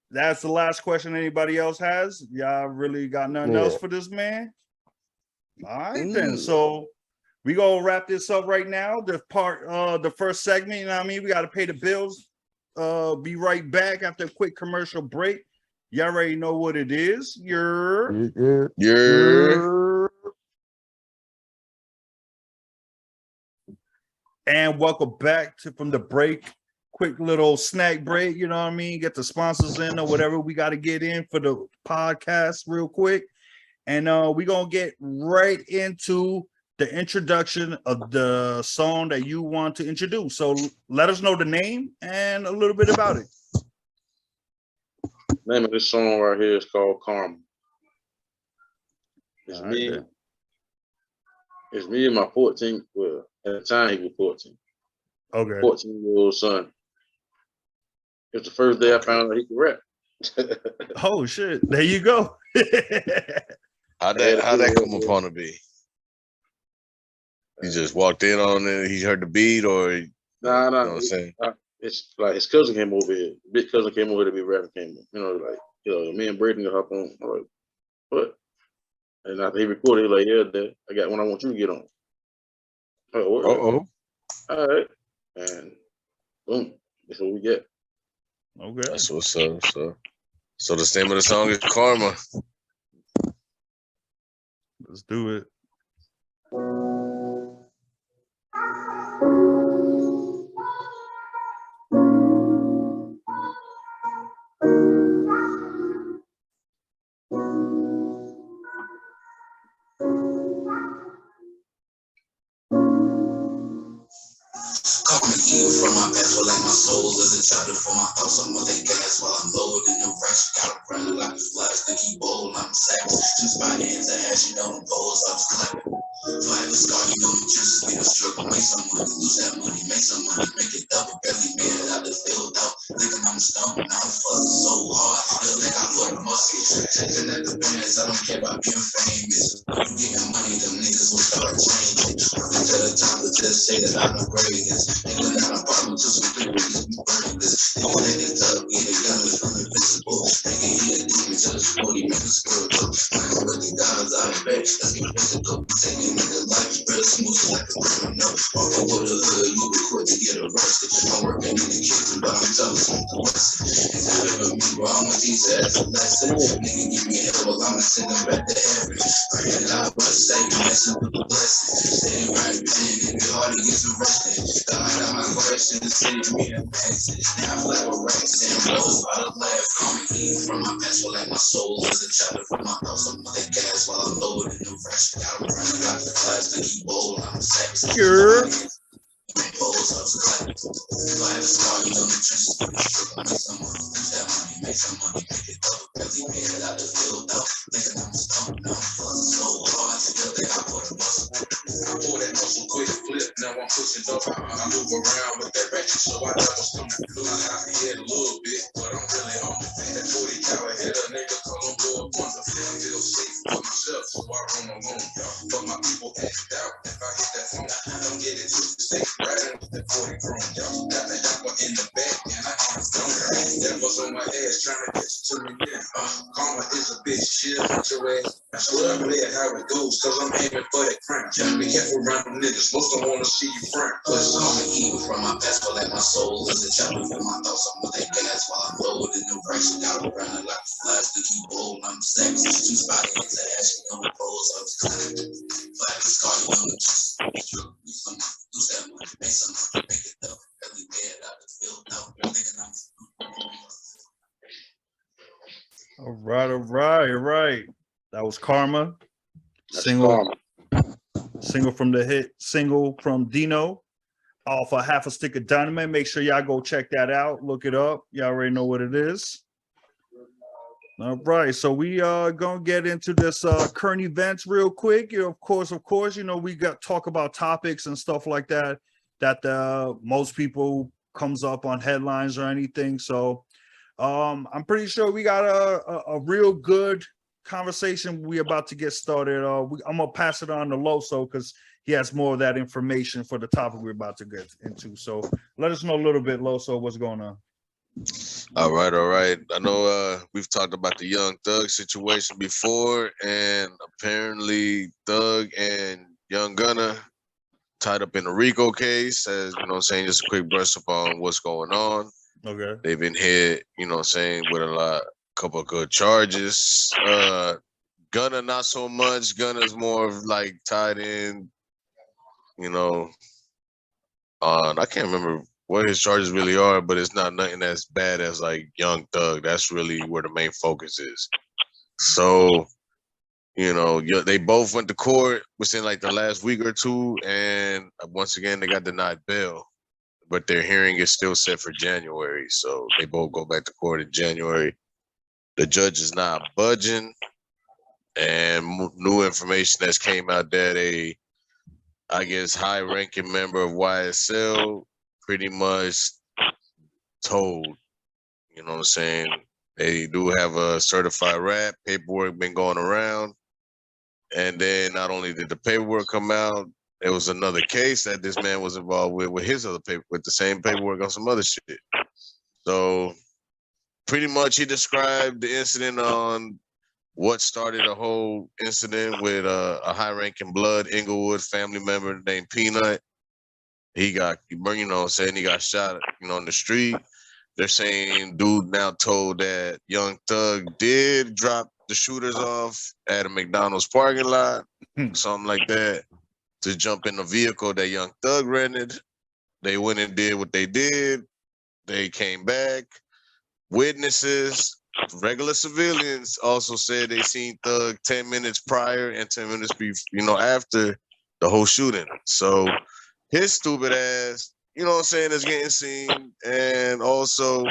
that's the last question anybody else has. Y'all really got nothing else Yeah. for this man? All right, then. So we gonna wrap this up right now. The first segment, you know what I mean? We gotta pay the bills. Be right back after a quick commercial break. Y'all already know what it is. You're And welcome back from the break. Quick little snack break, you know what I mean? Get the sponsors in or whatever we got to get in for the podcast real quick. And we're going to get right into the introduction of the song that you want to introduce. So let us know the name and a little bit about it. Name of this song right here is called Karma. It's All right, me. then. It's me and my 14. Well, at the time he was 14. Okay. 14-year-old son. It's the first day I found out he could rap. Oh shit! There you go. how'd that come upon to be? He just walked in on it. He heard the beat, or Nah. you know what I'm saying? It's like his cousin came over here. Big cousin came over here to be rapping. Me and Braden hop on. I'm like, what? And after he recorded, he like, yeah, Dad, I got one I want you to get on. Like, what? Uh-oh. All right. And boom, that's what we get. Okay. That's what's up. So the name of the song is Karma. Let's do it. Call me evil from my past, feel like my soul is a charter for my house. I'm with that gas while I'm loading the rush. Gotta run it like the flies, the key bowl, I'm savage. Just by hands and ass, you know, them bowls, I was clapping. Fire the scar, you know, the juices be the struggle. Make some money, lose that money, make some money, make it double. Barely made it out the field out. Thinking I'm stoned, now I'm fussing so hard. Feel like I put a muscle. Checking at the bands, I don't care about being famous. You getting money, them niggas will start changing. Quick to the top, to just say that I'm the greatest. Ain't got a problem to some people, just be burning this. They want it up, get it done, it's invisible. They can hear it, demon to the sport, he make a spiritual. Like with the gods, I bet, let's get physical. Taking nigga life, real smooth like a criminal. Off over the hood, you were quick to get arrested. I'm working in the kitchen, but I'm telling something Weston. It's a bit of me, bro, I'm a teacher, that's a lesson. Nigga, give me hell, well, I'ma send him back to heaven. Pray it out, but say, messing with the blessing. Stay right, man, it be hard to get some rest. God, I got my question to say to me and pass it. Now I fly with racks and rose by the laugh. Call me Eve from my past, feel like my soul is a chapter from my house. I'm with that gas while I'm loading the rush. Gotta run it out the flies, the key bowl, I'm savage. Sure. Bowls, I was clapping. Fire the scar, you know the trenches, but it's struggle. Make some money, lose that money, make some money, make it double. Barely made it out the field out. Thinking I'm stoned, now I'm fussing so hard. Feel like I put a muscle. I pull that muscle quick flip, now I'm pushing up. I move around with that ratchet, so I never stomach blue. I hit a little bit, but I'm really on the thing. That 40 cal hit a nigga, call him boy wonderful. I feel safe for myself, so I roam alone, y'all. But my people act out. If I hit that phone, I don't get it twisted. Stay riding with that 40 chrome, y'all. Got the apple in the back, and I ain't stoned. That was on my ass, trying to get you to me, yeah. Karma is a bitch, shit, with your ass. I swear I'm led how it goes, cause I'm aiming for that crown. Be careful around them niggas, most don't wanna see you frown. Cause call me evil from my past, feel like my soul is a chapter for my thoughts. I'm with that gas while I'm loading the race. Gotta run it like the flies, the key bowl, I'm savage. Two spot hands and ash, you know the bowls, I was climbing. Flag the scar, you know the juice, struggle. Need some money, lose that money, make some money, make it double. Barely made it out the field out. Thinking I'm All right. That was Karma. That's Single Karma. from the hit single from Dino off a half a stick of Dynamite. Make sure y'all go check that out. Look it up. Y'all already know what it is. All right, so we gonna get into this current events real quick. Of course, you know, we got talk about topics and stuff like that most people comes up on headlines or anything. So I'm pretty sure we got a real good conversation we about to get started. I'm gonna pass it on to Loso because he has more of that information for the topic we're about to get into. So let us know a little bit, Loso, what's going on. All right. I know we've talked about the Young Thug situation before, and apparently Thug and Young Gunna tied up in a RICO case, as you know what I'm saying, just a quick brush up on what's going on. Okay. They've been hit, you know what I'm saying, with couple of good charges. Gunna not so much. Gunna's more of like tied in, you know, on I can't remember what his charges really are, but it's not nothing as bad as like Young Thug. That's really where the main focus is. So, you know, they both went to court within like the last week or two, and once again they got denied bail. But their hearing is still set for January, so they both go back to court in January. The judge is not budging, and new information that's came out that I guess, high-ranking member of YSL pretty much told, you know what I'm saying, they do have a certified rap, paperwork been going around, and then not only did the paperwork come out, there was another case that this man was involved with his other paper, with the same paperwork on some other shit. So pretty much he described the incident on what started a whole incident with a high-ranking blood Inglewood family member named Peanut. He got, you know, saying he got shot, you know, on the street. They're saying dude now told that Young Thug did drop the shooters off at a McDonald's parking lot, something like that, to jump in the vehicle that Young Thug rented. They went and did what they did. They came back. Witnesses, regular civilians, also said they seen Thug 10 minutes prior and 10 minutes after the whole shooting. So his stupid ass, you know what I'm saying, is getting seen. And also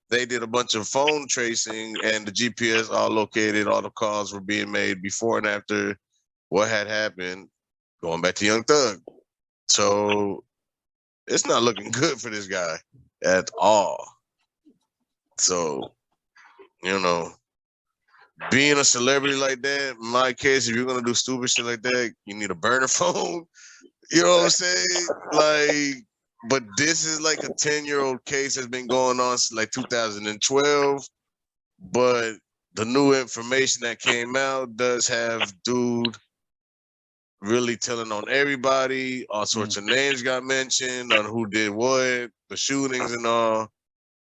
they did a bunch of phone tracing, and the GPS all located, all the calls were being made before and after what had happened, going back to Young Thug. So it's not looking good for this guy at all. So, you know, being a celebrity like that, in my case, if you're gonna do stupid shit like that, you need a burner phone. You know what I'm saying? Like, but this is like a 10-year-old case that's been going on since like 2012. But the new information that came out does have dude really telling on everybody. All sorts of names got mentioned on who did what, the shootings and all.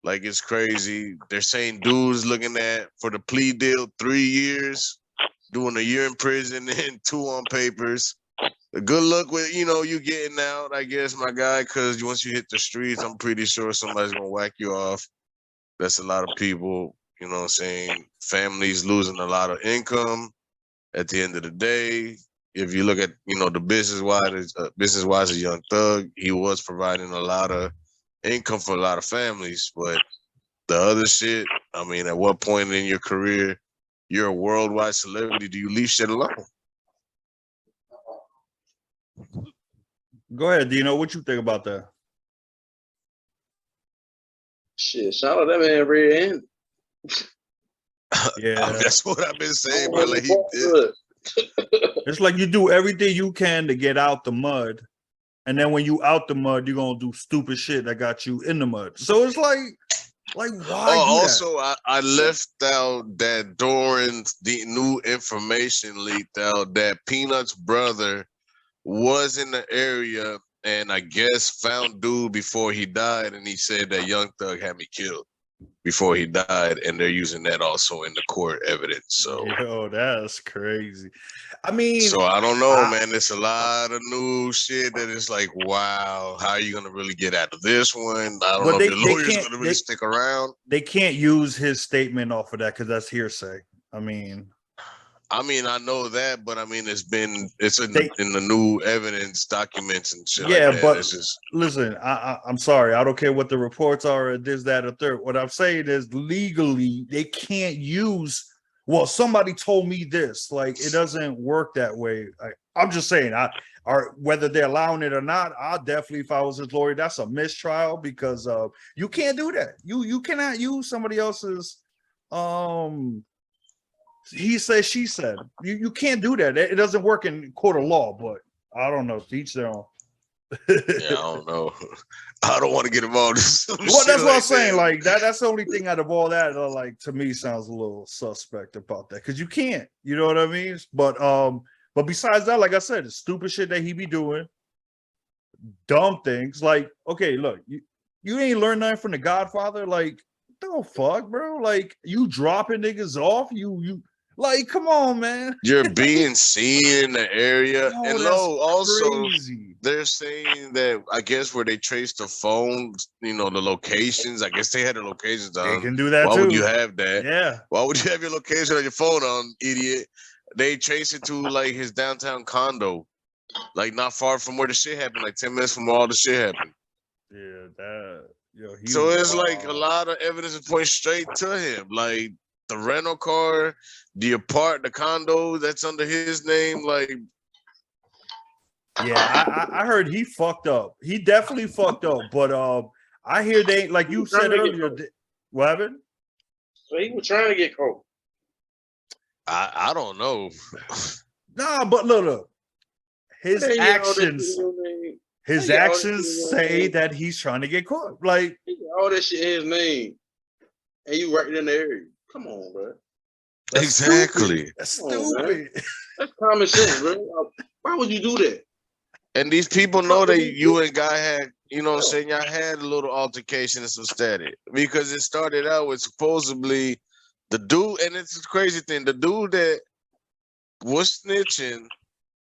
Like, it's crazy. They're saying dudes looking at, for the plea deal, 3 years, doing a year in prison and 2 on papers. Good luck with, you getting out, I guess, my guy, because once you hit the streets, I'm pretty sure somebody's going to whack you off. That's a lot of people, you know what I'm saying? Families losing a lot of income at the end of the day. If you look at, the business-wise of Young Thug, he was providing a lot of income for a lot of families, but the other shit, I mean, at what point in your career you're a worldwide celebrity, do you leave shit alone? Go ahead, Dino. What you think about that? Shit, shout out that man, Red. Yeah, That's what I've been saying, but like it's like you do everything you can to get out the mud, and then when you out the mud, you're gonna do stupid shit that got you in the mud. So it's like why? Also, I left out that during the new information leaked out that Peanut's brother was in the area and I guess found dude before he died, and he said that Young Thug had me killed before he died, and they're using that also in the court evidence. So, yo, that's crazy. I mean, so I don't know, man. There's a lot of new shit that is like, wow, how are you gonna really get out of this one? I don't know if your lawyer's gonna really stick around. They can't use his statement off of that because that's hearsay. I know that, but I mean, it's in the new evidence documents and shit. Yeah, like that. but it's just, listen, I'm sorry. I don't care what the reports are or this, that, or third. What I'm saying is legally, they can't use well, somebody told me this. Like, it doesn't work that way. I'm just saying, or whether they're allowing it or not, I definitely, if I was his lawyer, that's a mistrial because you can't do that. You cannot use somebody else's he said, she said. You can't do that. It doesn't work in court of law, but I don't know. Teach their own. Yeah, I don't know. I don't want to get involved in some Well, shit that's what I'm like saying. that. Like that's the only thing out of all that, like to me, sounds a little suspect about that because you can't. You know what I mean? But besides that, like I said, the stupid shit that he be doing, dumb things. Like, okay, look, you ain't learned nothing from the Godfather. Like, the fuck, bro? Like, you dropping niggas off? You like, come on, man. You're being seen in the area. Yo, And that's no, also crazy. they're saying that I guess where they traced the phones, you know, the locations. I guess they had the locations They on. can do that Why too. would you have that? Yeah. Why would you have your location on your phone on, idiot? They trace it to like his downtown condo, like not far from where the shit happened, like 10 minutes from where all the shit happened. Yeah, that yo, he So was it's like a wild. lot of evidence points straight to him. Like the rental car, the condo that's under his name. Like, Yeah, I heard he fucked up. He definitely fucked up. But I hear they like you said earlier. What happened? So he was trying to get caught. I don't know. Nah, but look. His Hey, y'all, this actions, shit in your name. his Hey, y'all, this actions shit in your say name. that he's trying to get caught. Like, He got all that shit in his name, and you right in the area. Come on, bro. that's Exactly. stupid. That's Come on, man. stupid. That's common sense, bro. Why would you do that? And these people know that you and Guy had, you know what I'm saying, y'all had a little altercation and some static. Because it started out with supposedly the dude, and it's a crazy thing, the dude that was snitching,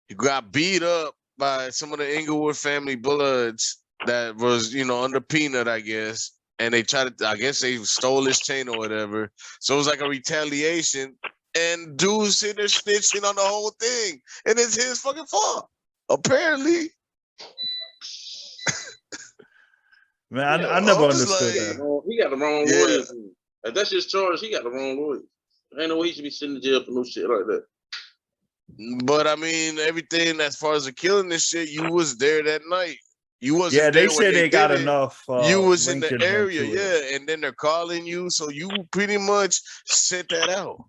he got beat up by some of the Inglewood family bloods that was, you know, under Peanut, I guess. And they tried to, I guess they stole his chain or whatever. So it was like a retaliation. And dude's sitting there snitching on the whole thing. And it's his fucking fault. Apparently. Man, Yeah, I never I was understood like- that. He got the wrong Yeah. lawyers. If that's his charge, he got the wrong lawyers. Ain't no way he should be sitting in jail for no shit like that. But I mean, everything as far as the killing this shit, you was there that night. You wasn't Yeah, there they when said they got did it. enough. You was in the linking him area, to it. yeah, and then they're calling you, so you pretty much sent that out.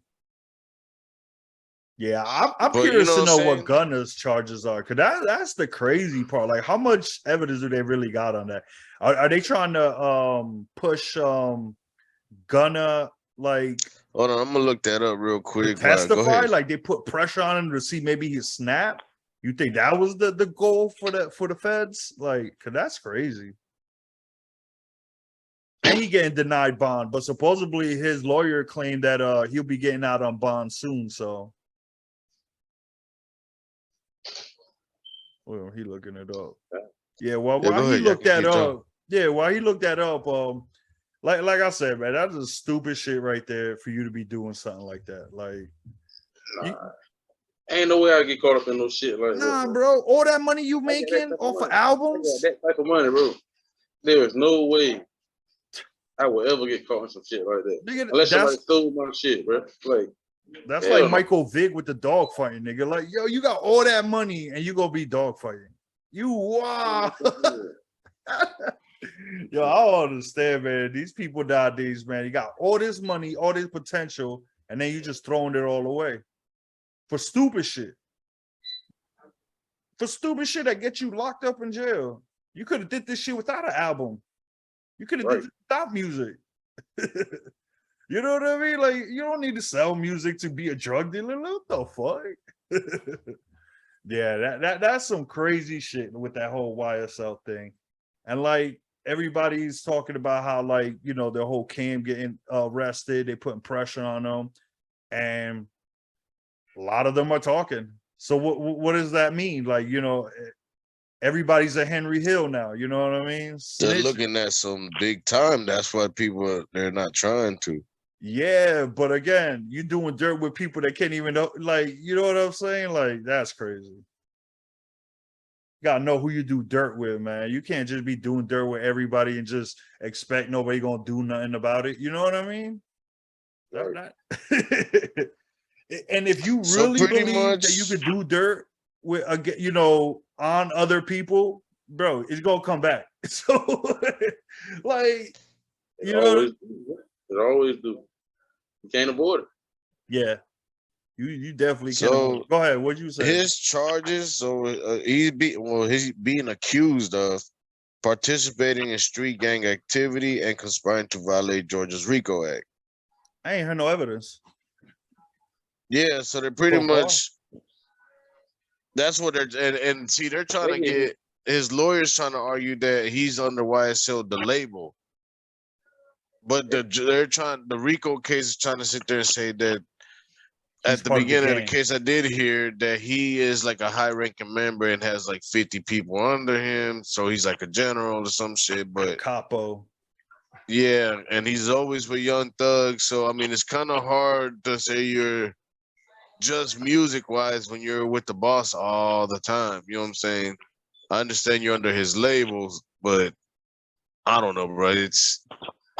Yeah, I'm But you curious know to what know I'm what saying? Gunna's charges are, because that's the crazy part. Like, how much evidence do they really got on that? Are they trying to push Gunna like Hold on, I'm gonna look that up real to quick. Go testify? ahead. Like they put pressure on him to see maybe he snap? You think that was the goal for the feds? Like, cause that's crazy. And he getting denied bond, but supposedly his lawyer claimed that he'll be getting out on bond soon. So, well, he looking it up. Yeah, well, Yeah, while go he ahead. Y'all looked can that keep talking. up, yeah, while he looked that up, like I said, man, that's just stupid shit right there for you to be doing something like that. Like, Nah. Ain't no way I get caught up in no shit like that. nah, bro, all that money you I got that making type of off of money. albums, I got that type of money, bro. There is no way I will ever get caught in some shit like that. nigga, Unless somebody stole my shit, bro. Like, that's hell like no. Michael Vick with the dog fighting, nigga. Like, yo, you got all that money and you gonna be dog fighting. You wow. Yo, I don't understand, man. These people nowadays, man, you got all this money, all this potential, and then you just throwing it all away for stupid shit. For stupid shit that gets you locked up in jail. You could have did this shit without an album. You could have did it without music. You know what I mean? Like, you don't need to sell music to be a drug dealer. What the fuck? Yeah, that's some crazy shit with that whole YSL thing. And like everybody's talking about how, like, you know, the whole Cam getting arrested, they putting pressure on them, and a lot of them are talking. So what does that mean? Like, you know, everybody's a Henry Hill now. You know what I mean? They're Snitching. looking at some big time. That's why they're not trying to. Yeah, but again, you doing dirt with people that can't even know, like, you know what I'm saying? Like, that's crazy. You gotta know who you do dirt with, man. You can't just be doing dirt with everybody and just expect nobody gonna do nothing about it. You know what I mean? Not- and if you So really pretty believe that you much- could do dirt with, you know, on other people, bro, it's gonna come back. So, like, you know, It always do. You can't avoid it. yeah, you definitely can. So Go ahead. What'd you say? his charges, so he's being accused of participating in street gang activity and conspiring to violate Georgia's RICO Act. I ain't heard no evidence. Yeah, so they're pretty So far. much that's what they're and see they're trying to Maybe. get his lawyers trying to argue that he's under YSL the label. But the RICO case is trying to sit there and say that He's at the part beginning of the gang. case, I did hear that he is like a high-ranking member and has like 50 people under him, so he's like a general or some shit. But Capo. yeah, and he's always with Young Thug, so I mean, it's kind of hard to say you're just music-wise when you're with the boss all the time. You know what I'm saying? I understand you're under his labels, but I don't know, bro.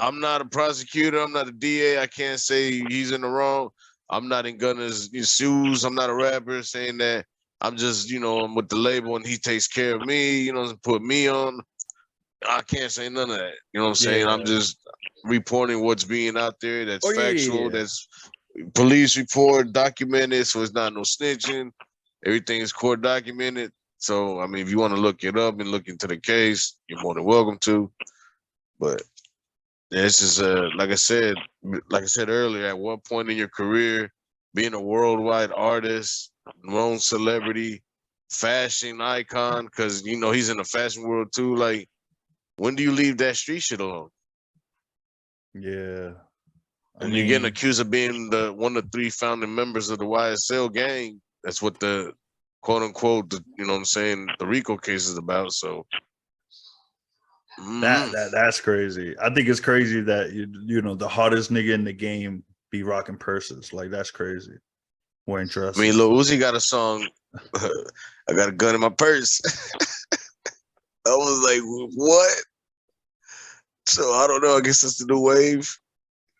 I'm not a prosecutor. I'm not a DA. I can't say he's in the wrong. I'm not in Gunna's shoes. I'm not a rapper saying that. I'm just, I'm with the label and he takes care of me, put me on. I can't say none of that. You know what I'm saying? I'm Yeah. just reporting what's being out there that's Oh, yeah, factual, yeah. that's police report, documented, so it's not no snitching. Everything is court documented. So, I mean, if you want to look it up and look into the case, you're more than welcome to. But this is like I said earlier, at what point in your career, being a worldwide artist, known celebrity, fashion icon, because he's in the fashion world too. Like, when do you leave that street shit alone? Yeah. And you're getting accused of being one of the 3 founding members of the YSL gang. That's what the quote unquote, the RICO case is about. So that's crazy. I think it's crazy that the hottest nigga in the game be rocking purses. Like, that's crazy. Wearing I dresses. mean, Lil Uzi got a song. I got a gun in my purse. I was like, what? So I don't know. I guess it's the new wave.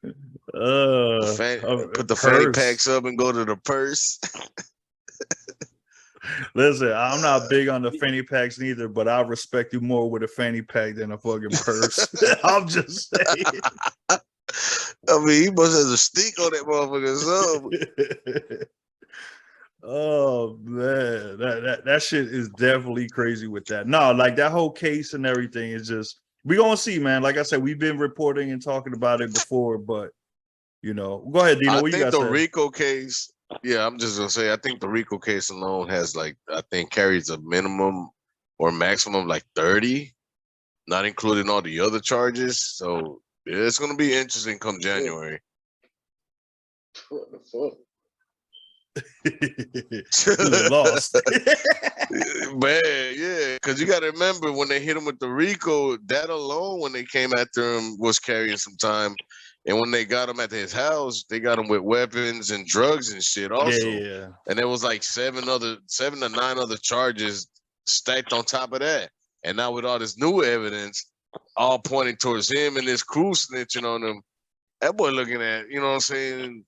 Put the fanny packs up and go to the purse. Listen, I'm not big on the fanny packs neither, but I respect you more with a fanny pack than a fucking purse. I'm just saying. I mean, he must have a stick on that motherfucker. Oh man, that shit is definitely crazy with that. No, like that whole case and everything is just, we gonna see, man. Like I said, we've been reporting and talking about it before, but go ahead, Dino. I What you think got? The RICO case. Yeah, I'm just gonna say I think the RICO case alone has carries a minimum or maximum like 30, not including all the other charges. So yeah, it's gonna be interesting come January. What the fuck? Lost. Man, yeah, because you got to remember when they hit him with the RICO, that alone, when they came after him, was carrying some time. And when they got him at his house, they got him with weapons and drugs and shit also. Yeah. And there was like 7 to 9 other charges stacked on top of that. And now with all this new evidence, all pointing towards him and his crew snitching on him, that boy looking at, you know what I'm saying?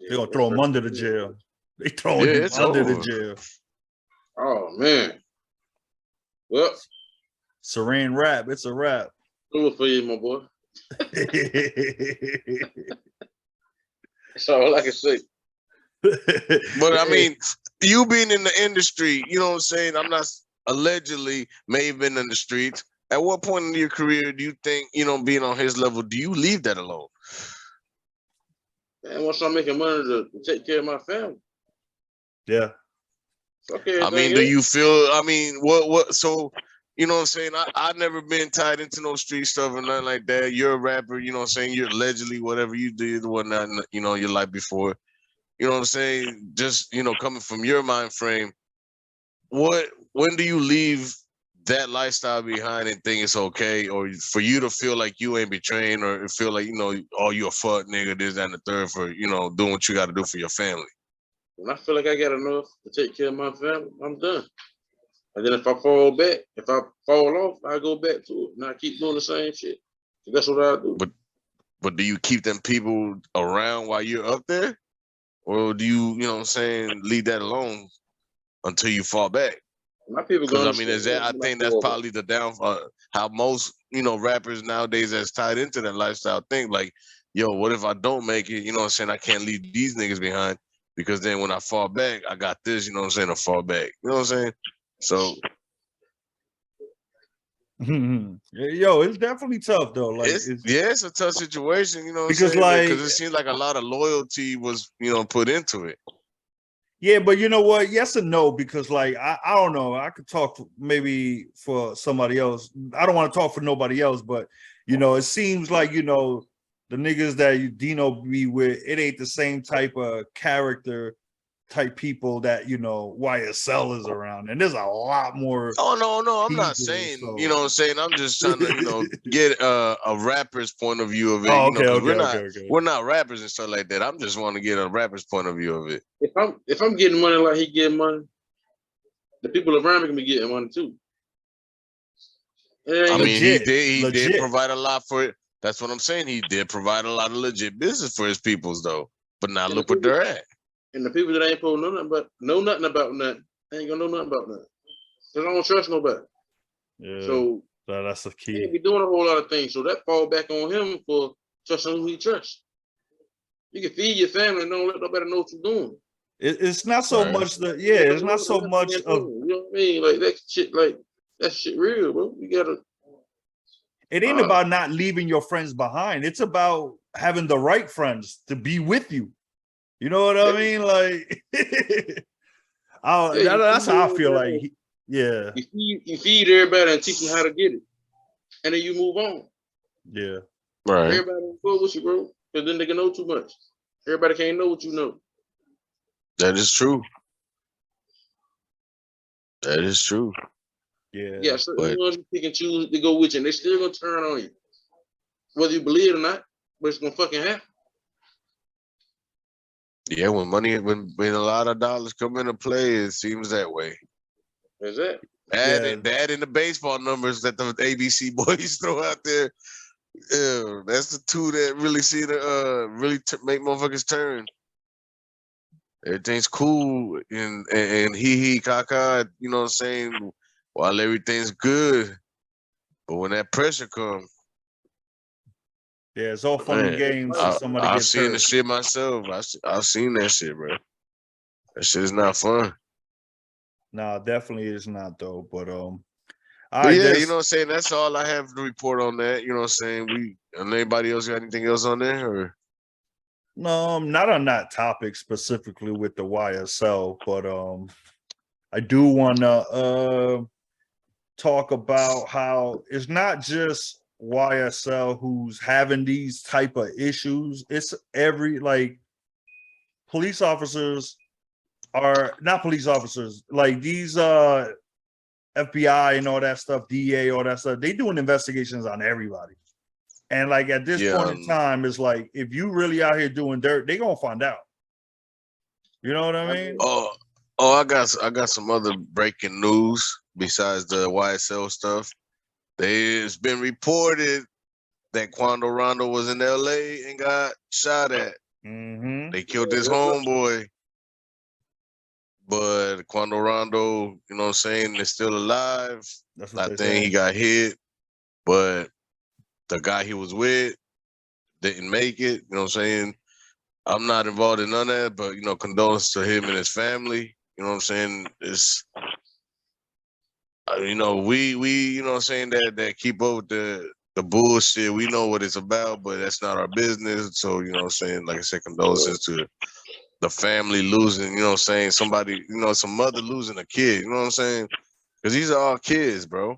They're gonna throw him under the jail. They throwing him it's under the over. jail. Oh man. Well, Serene rap. It's a rap. good for you, my boy. That's all I can say. But I mean, you being in the industry, you know what I'm saying? I'm not allegedly may have been in the streets. At what point in your career do you think, being on his level, do you leave that alone? Man, once I'm making money to take care of my family. Yeah. Okay. I mean, do you feel, what, so, you know what I'm saying? I've never been tied into no street stuff or nothing like that. You're a rapper, you know what I'm saying? You're allegedly whatever you did, whatnot, your life before. You know what I'm saying? Just, coming from your mind frame, when do you leave that lifestyle behind and think it's okay, or for you to feel like you ain't betraying, or feel like, oh, you a fuck nigga, this, that, and the third for, doing what you got to do for your family? When I feel like I got enough to take care of my family, I'm done. And then if I fall off, I go back to it and I keep doing the same shit. That's what I do. But do you keep them people around while you're up there? Or do you, you know what I'm saying, leave that alone until you fall back? My people Because going I mean, is that I think that's probably the downfall. How most rappers nowadays that's tied into that lifestyle think like, yo, what if I don't make it? You know what I'm saying? I can't leave these niggas behind because then when I fall back, I got this. You know what I'm saying? To fall back. You know what I'm saying? So Yo, it's definitely tough though. Like it's a tough situation. You know what I'm because saying? like Because it seems like a lot of loyalty was put into it. yeah, but you know what? Yes and no, because like I don't know. I could talk maybe for somebody else. I don't want to talk for nobody else, but it seems like the niggas that Dino be with, it ain't the same type of character type people that YSL is around, and there's a lot more. Oh no, I'm not people, saying, so. you know what I'm saying? I'm just trying to, get a rapper's point of view of it, Oh, because okay. we're not rappers and stuff like that. I'm just want to get a rapper's point of view of it. If I'm getting money like he getting money, the people around me can be getting money too. I mean, he did legit. provide a lot for it. That's what I'm saying. He did provide a lot of legit business for his peoples though. But now look where they're at. And the people that ain't supposed to know nothing about nothing, ain't gonna know nothing about nothing. Cause I don't trust nobody. Yeah. So that's the key. He ain't be doing a whole lot of things. So that fall back on him for trusting who he trusts. You can feed your family and don't let nobody know what you're doing. It's not so much it's not so much of, you know what I mean? Like that shit real, bro. You gotta. It ain't about not leaving your friends behind. It's about having the right friends to be with you. You know what I mean? Like, that's how I feel like. Yeah. You feed everybody and teach them how to get it, and then you move on. Yeah. Right. Everybody don't go with you, bro, because then they can know too much. Everybody can't know what you know. That is true. That is true. Yeah. Yeah, so the ones you pick and choose to go with you, and they still gonna turn on you, whether you believe it or not. But it's gonna fucking happen. Yeah, when a lot of dollars come into play, it seems that way. Is that? That and the baseball numbers that the ABC boys throw out there. Yeah, that's the two that really see make motherfuckers turn. Everything's cool and hee caca, you know what I'm saying, while everything's good. But when that pressure comes, yeah, it's all fun and games. Somebody I've gets seen hurt. the shit myself. I've seen that shit, bro. That shit is not fun. No, definitely is not though. But yeah, you know what I'm saying? That's all I have to report on that. You know what I'm saying? Anybody else got anything else on there? Or? No, not on that topic specifically with the YSL, but I do want to talk about how it's not just YSL who's having these type of issues. It's police officers are not police officers, like these FBI and all that stuff, DA, all that stuff. They doing investigations on everybody. And like at this point in time, it's like if you really out here doing dirt, they gonna find out. You know what I mean? Oh, I got some other breaking news besides the YSL stuff. It's been reported that Quando Rondo was in LA and got shot at. Mm-hmm. They killed his homeboy. But Quando Rondo, you know what I'm saying, is still alive. I think he got hit, but the guy he was with didn't make it. You know what I'm saying? I'm not involved in none of that, but condolences to him and his family. You know what I'm saying? It's we you know what I'm saying, that keep up with the bullshit. We know what it's about, but that's not our business. So, you know what I'm saying? Like I said, condolences to the family losing, you know what I'm saying, somebody, some mother losing a kid, you know what I'm saying? Because these are all kids, bro.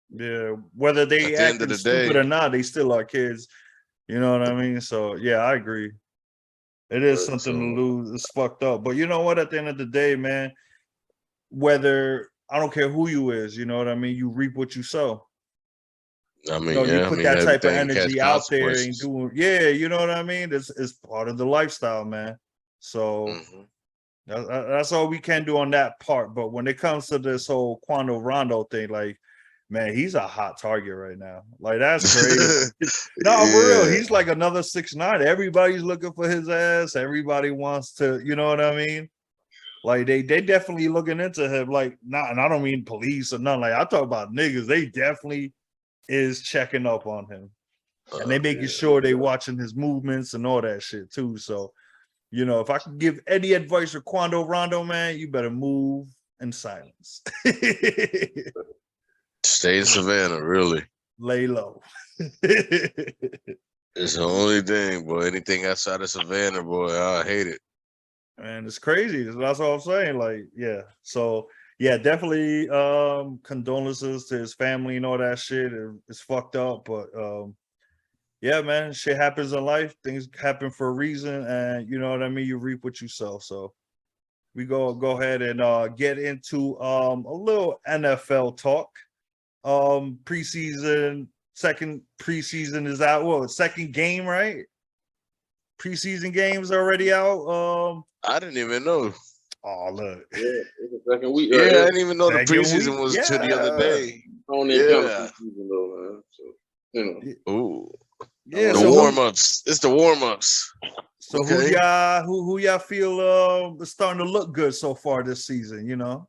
Yeah, whether they acting stupid or not, they still are kids. You know what I mean? So yeah, I agree. It is something to lose. It's fucked up. But you know what? At the end of the day, man, whether I don't care who you is, you know what I mean? You reap what you sow. I mean, you put that type of energy out there and doing, you know what I mean? It's part of the lifestyle, man. So that's all we can do on that part. But when it comes to this whole Quando Rondo thing, like, Man, he's a hot target right now. Like that's crazy. No, for real. He's like another 6'9". Everybody's looking for his ass. Everybody wants to, you know what I mean? Like they definitely looking into him. Like, not, and I don't mean police or nothing. Like I talk about niggas. They definitely is checking up on him. And they making sure they watching his movements and all that shit too. So, you know, if I could give any advice for Quando Rondo, man, you better move in silence. Stay in Savannah, really. Lay low. It's the only thing, boy. Anything outside of Savannah, boy, I hate it. Man, it's crazy. That's all I'm saying. Like, yeah. So yeah, definitely condolences to his family and all that shit. It's fucked up, but yeah, man, shit happens in life. Things happen for a reason, and you know what I mean. You reap what you sow. So we go ahead and get into a little NFL talk. Preseason, second preseason is out. Well, second game, right? Preseason games already out. I didn't even know. Oh look, Yeah, it's the second week. Yeah, Right I there. didn't even know the Second preseason week? was till the other day. I don't even count the Yeah. preseason though, man. So you know, Ooh, yeah. the So warm ups. It's the warm ups. so Okay. who y'all feel is starting to look good so far this season? You know.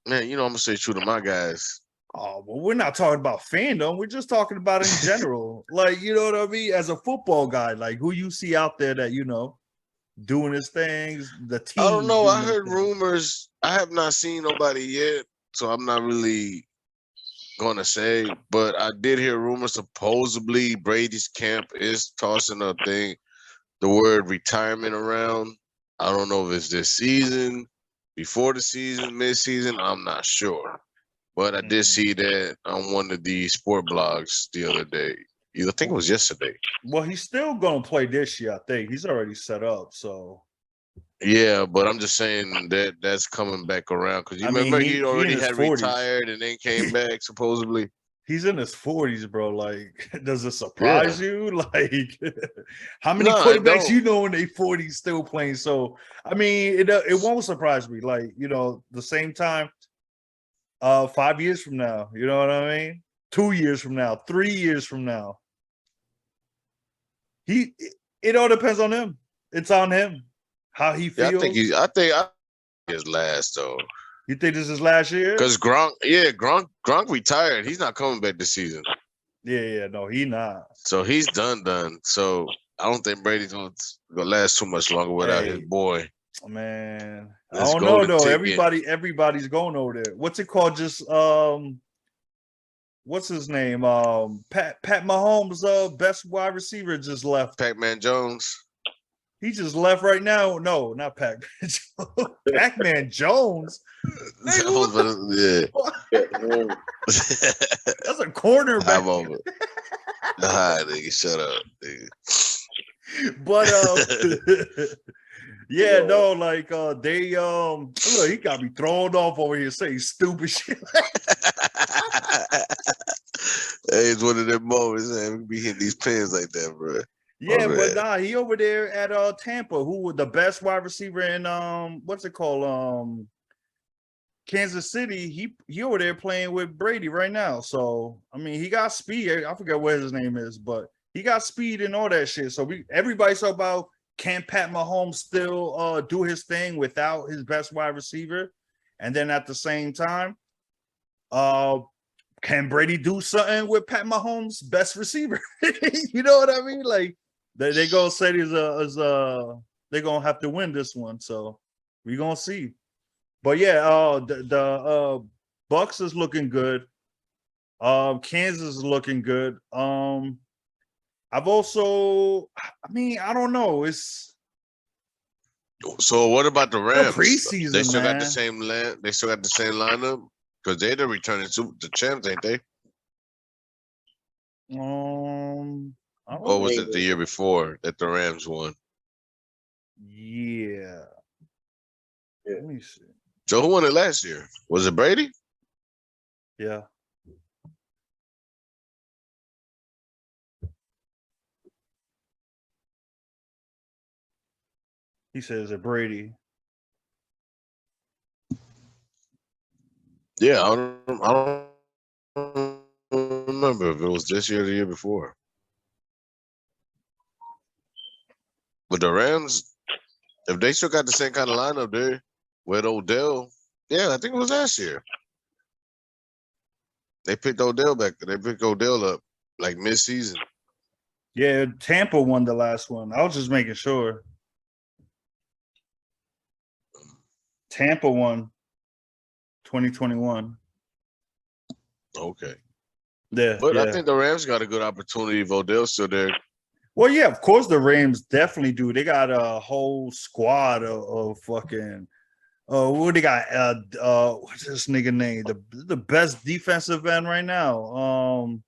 Man, you know I'm gonna say true to my guys. Oh, well, we're not talking about fandom. We're just talking about in general. Like, you know what I mean? As a football guy, like who you see out there that, you know, doing his things, the team. I don't know. I doing their heard thing. rumors. I have not seen nobody yet, so I'm not really gonna say. But I did hear rumors. Supposedly, Brady's camp is tossing the word retirement around. I don't know if it's this season, before the season, mid-season. I'm not sure. But I did see that on one of the sport blogs the other day. I think it was yesterday. Well, he's still gonna play this year, I think. He's already set up. So Yeah, but I'm just saying that that's coming back around because you I mean, remember he he in already his had 40s. retired and then came back supposedly. He's in his 40s, bro. Like, does it surprise you? Like, how many No, I quarterbacks don't. you know in their 40s still playing? So I mean, it won't surprise me. Like, you know, the same time. 5 years from now, you know what I mean? 2 years from now, 3 years from now. It all depends on him. It's on him. How he Yeah, feels. I think his last though. You think this is last year? Because Gronk retired. He's not coming back this season. Yeah, no, he not. So he's done. So I don't think Brady's gonna last too much longer without his boy. Man, I Let's don't go know to though. ticket. Everybody's going over there. What's it called? Just what's his name? Pat Mahomes' best wide receiver just left. Pac-Man Jones. He just left right now. No, not Pac-Man Jones. Pac-Man Jones. Nigga, Yeah. that's a cornerback. I'm over. Nah, nigga, shut up, nigga. But yeah, no, like they look, he got me thrown off over here saying stupid shit. Hey, it's one of them moments, man. We be hitting these pins like that, bro. Yeah, Oh, but man. nah, he over there at Tampa, who was the best wide receiver in what's it called? Kansas City. He over there playing with Brady right now. So I mean, he got speed. I forget what his name is, but he got speed and all that shit. So everybody's talking about, can Pat Mahomes still do his thing without his best wide receiver? And then at the same time, can Brady do something with Pat Mahomes' best receiver? You know what I mean? Like they gonna say they're gonna have to win this one. So we're gonna see. But yeah, the Bucks is looking good. Kansas is looking good. I've also, I mean, I don't know. It's So what about the Rams? preseason, They still got the man. same They still got the same lineup because they're the returning the champs, ain't they? I don't Or was know. it the year before that the Rams won? Yeah. Let me see. So who won it last year? Was it Brady? Yeah. He says it Brady. Yeah, I don't remember if it was this year or the year before. But the Rams, if they still got the same kind of lineup there with Odell, yeah, I think it was last year. They picked Odell back. They picked Odell up like mid-season. Yeah, Tampa won the last one. I was just making sure. Tampa won 2021. Okay. Yeah, But I yeah. think the Rams got a good opportunity if Odell's still there. Well, yeah, of course the Rams definitely do. They got a whole squad of fucking what they got? What's this nigga name? The best defensive end right now.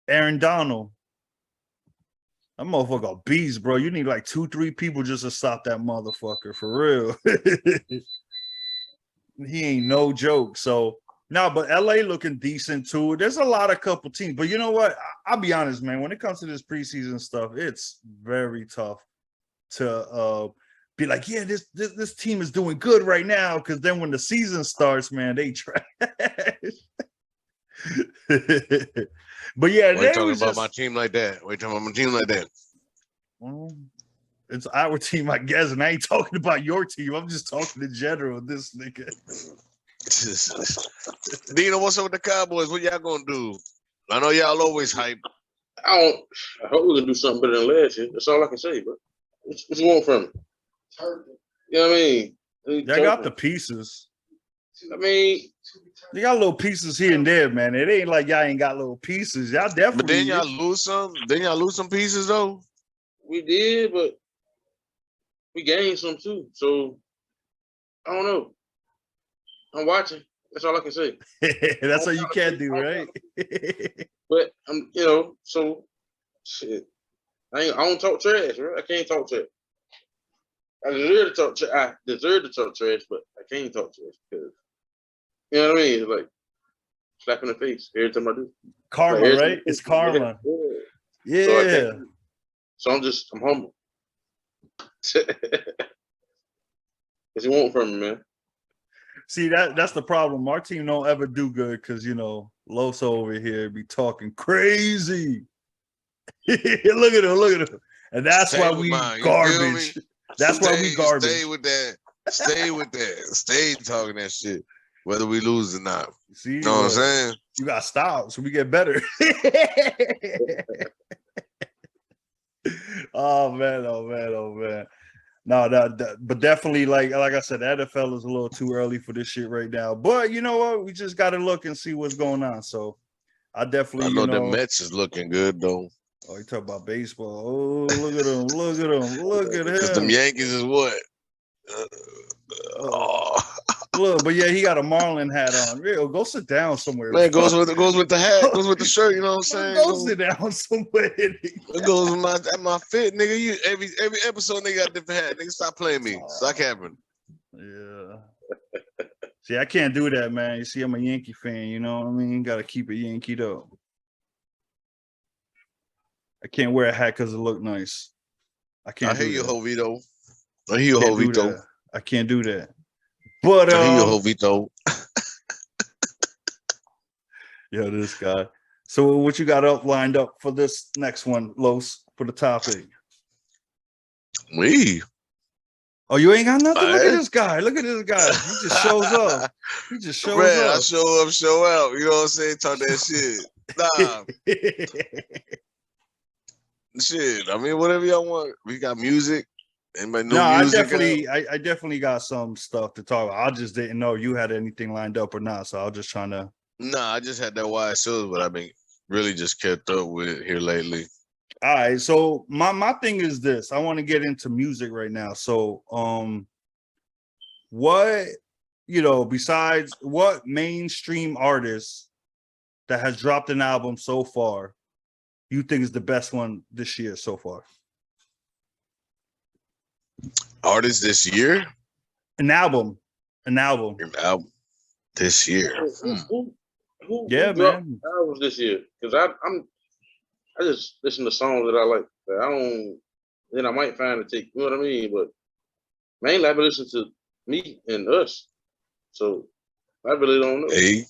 Aaron Donald. That motherfucker a beast, bro. You need like 2-3 people just to stop that motherfucker for real. He ain't no joke. So no, but LA looking decent too. There's a lot of couple teams, but you know what? I'll be honest, man. When it comes to this preseason stuff, it's very tough to be like, yeah, this team is doing good right now. Because then when the season starts, man, they trash. But yeah, Why you talking about my team like that? Why you talking about my team like that? Well, it's our team, I guess, and I ain't talking about your team. I'm just talking in general. This nigga. Dino, what's up with the Cowboys? What y'all gonna do? I know y'all always hype. I hope we can do something better than last year. That's all I can say, bro. What you want from me? You know what I mean? Y'all got the pieces. I mean, you got little pieces here and there, man. It ain't like y'all ain't got little pieces. Y'all definitely. But then y'all lose some. Then y'all lose some pieces though. We did, but we gained some too. So I don't know. I'm watching. That's all I can say. That's all you can do, right? But so shit. I don't talk trash, right? I can't talk trash. I deserve to talk trash, but I can't talk trash because you know what I mean. It's like slap in the face every time I do. Karma, like, right? It's karma. Yeah. So I'm humble. What you want from me, man? See, that's the problem. Our team don't ever do good because Loso over here be talking crazy. Look at him. And that's why we garbage. That's why we garbage. Stay with that. Stay with that. Stay talking that shit, whether we lose or not. See, you know what I'm saying? You got to stop so we get better. Oh man. No, but definitely, like I said, the NFL is a little too early for this shit right now. But you know what? We just got to look and see what's going on. So I definitely, I know the Mets is looking good though. Oh, you talk about baseball. Oh, look at him. Look at him. Look at him. Because the Yankees is what? Look, but yeah, he got a Marlin hat on. Real, go sit down somewhere. Man, goes with the hat, goes with the shirt. You know what I'm saying? Go sit down somewhere. It goes with my fit, nigga. You every episode, nigga got a different hat. Nigga, stop playing me. Stop capping. Yeah. See, I can't do that, man. You see, I'm a Yankee fan. You know what I mean? Got to keep it Yankee though. I can't wear a hat because it look nice. I can't. I hear you, Jovito. I hear you, Jovito. I can't do that. But I hear you, Jovito. Yo, this guy. So, what you got lined up for this next one, Los, for the topic? Me. Oh, you ain't got nothing? Look at this guy. Look at this guy. He just shows up. He just shows up. I show up, show out. You know what I'm saying? Talk that shit. Nah. Shit. I mean, whatever y'all want. We got music. Anybody know music? I definitely got some stuff to talk about. I just didn't know you had anything lined up or not. So I was just trying to. Nah, I just had that wide shows, but I've been really just kept up with it here lately. All right, so my thing is this. I want to get into music right now. So, what besides what mainstream artist that has dropped an album so far, you think is the best one this year so far? Artist this year? An album this year. Who man. albums this year? Because I just listen to songs that I like. Then I might find a take. You know what I mean? But mainly I've been listening to me and us. So I really don't know. Hey,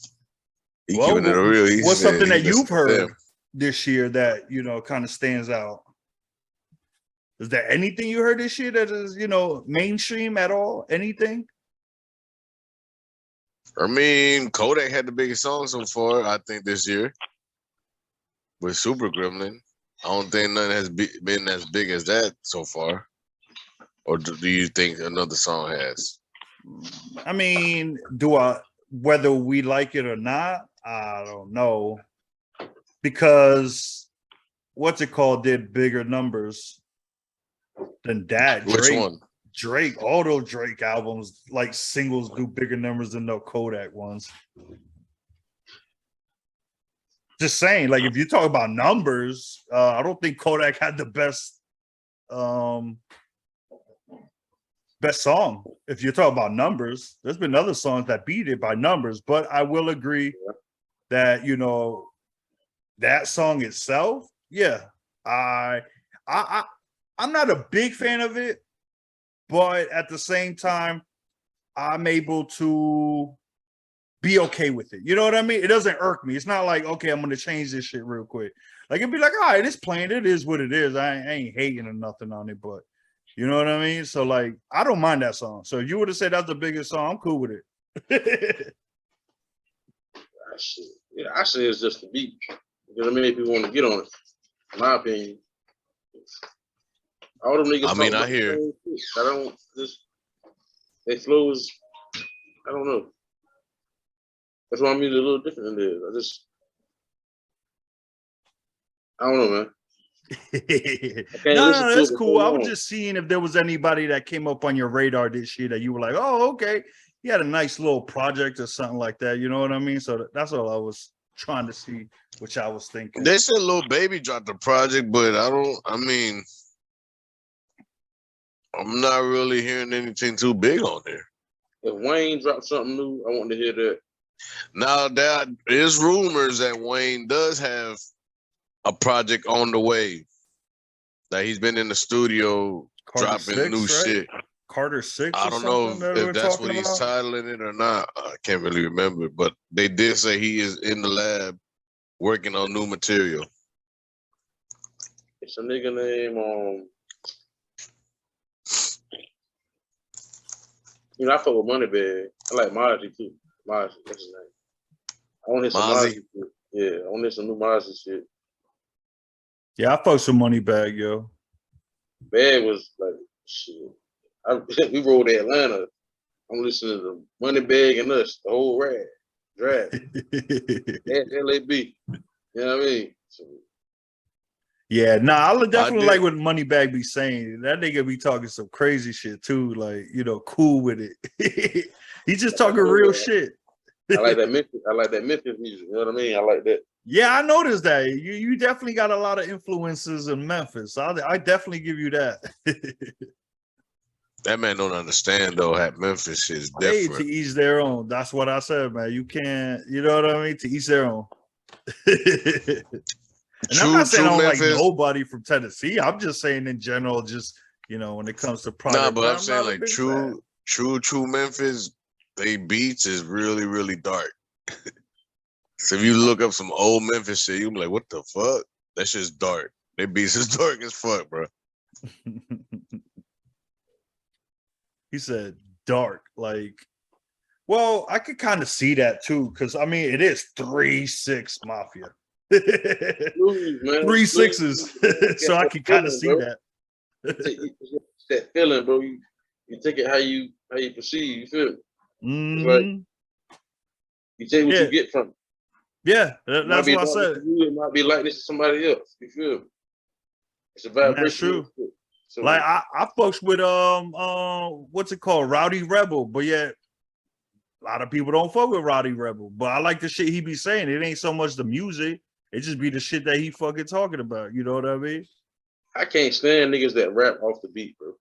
He Well, keeping it real. He what's said something he that you've listened to them. heard this year that kind of stands out? Is there anything you heard this year that is mainstream at all? Anything? I mean, Kodak had the biggest song so far, I think, this year with Super Gremlin. I don't think none has been as big as that so far. Or do you think another song has? I mean, whether we like it or not, I don't know. Because what's it called did bigger numbers than that. Which one? Drake, all those Drake albums, like singles, do bigger numbers than the Kodak ones. Just saying, like if you talk about numbers, I don't think Kodak had the best song. If you talk about numbers, there's been other songs that beat it by numbers, but I will agree that that song itself, yeah, I'm not a big fan of it, but at the same time, I'm able to be okay with it. You know what I mean? It doesn't irk me. It's not like, okay, I'm gonna change this shit real quick. Like it'd be like, all right, it's playing. It is what it is. I ain't hating or nothing on it, but you know what I mean? So like, I don't mind that song. So if you would have said that's the biggest song, I'm cool with it. I say it's just the beat. Because I mean, people want to get on it. In my opinion. All them niggas. I mean, I hear. I don't just they flows. I don't know. That's why I'm usually a little different than this. I don't know, man. No, that's cool. I was just seeing if there was anybody that came up on your radar this year that you were like, oh, okay, you had a nice little project or something like that. You know what I mean? So that's all I was trying to see, which I was thinking. They said Lil Baby dropped the project, but I mean, I'm not really hearing anything too big on there. If Wayne dropped something new, I want to hear that. Now, there is rumors that Wayne does have a project on the way. That he's been in the studio dropping new shit. Carter 6. I don't know if that's what he's titling it or not. I can't really remember, but they did say he is in the lab working on new material. It's a nigga named I fuck with Moneybag. I like Mozzie too. Mozzie, that's his name. I want some Mozzie shit. Yeah, I want some new Mozzie shit. Yeah, I fuck some Moneybag, yo. Bag was like shit. We rode to Atlanta. I'm listening to Moneybag and Us, the whole draft. LAB. You know what I mean? So, yeah, I definitely like what Moneybag be saying. That nigga be talking some crazy shit too, like cool with it. He's just talking real shit. I like that Memphis music. You know what I mean? I like that. Yeah, I noticed that. You definitely got a lot of influences in Memphis. I definitely give you that. That man don't understand though. At Memphis is different. Hey, to each their own. That's what I said, man. You can't. You know what I mean? To each their own. And I'm not saying I don't like nobody from Tennessee. I'm just saying in general, just when it comes to product. Nah, but I'm saying like true Memphis, they beats is really, really dark. So if you look up some old Memphis shit, you'll be like, what the fuck? That shit's dark. They beats is dark as fuck, bro. He said dark, like, well, I could kind of see that too, because I mean it is 3-6 Mafia. 3 6s. So I can kind of see that. It's that feeling, bro. You take it how you perceive, you feel it. Mm-hmm. Like, you take what you get from it. Yeah, that's what I said. It might be like this to somebody else. You feel me? It's a vibration. That's true. So, like I fucks with what's it called, Rowdy Rebel, but yet a lot of people don't fuck with Rowdy Rebel. But I like the shit he be saying. It ain't so much the music; it just be the shit that he fucking talking about. You know what I mean? I can't stand niggas that rap off the beat, bro.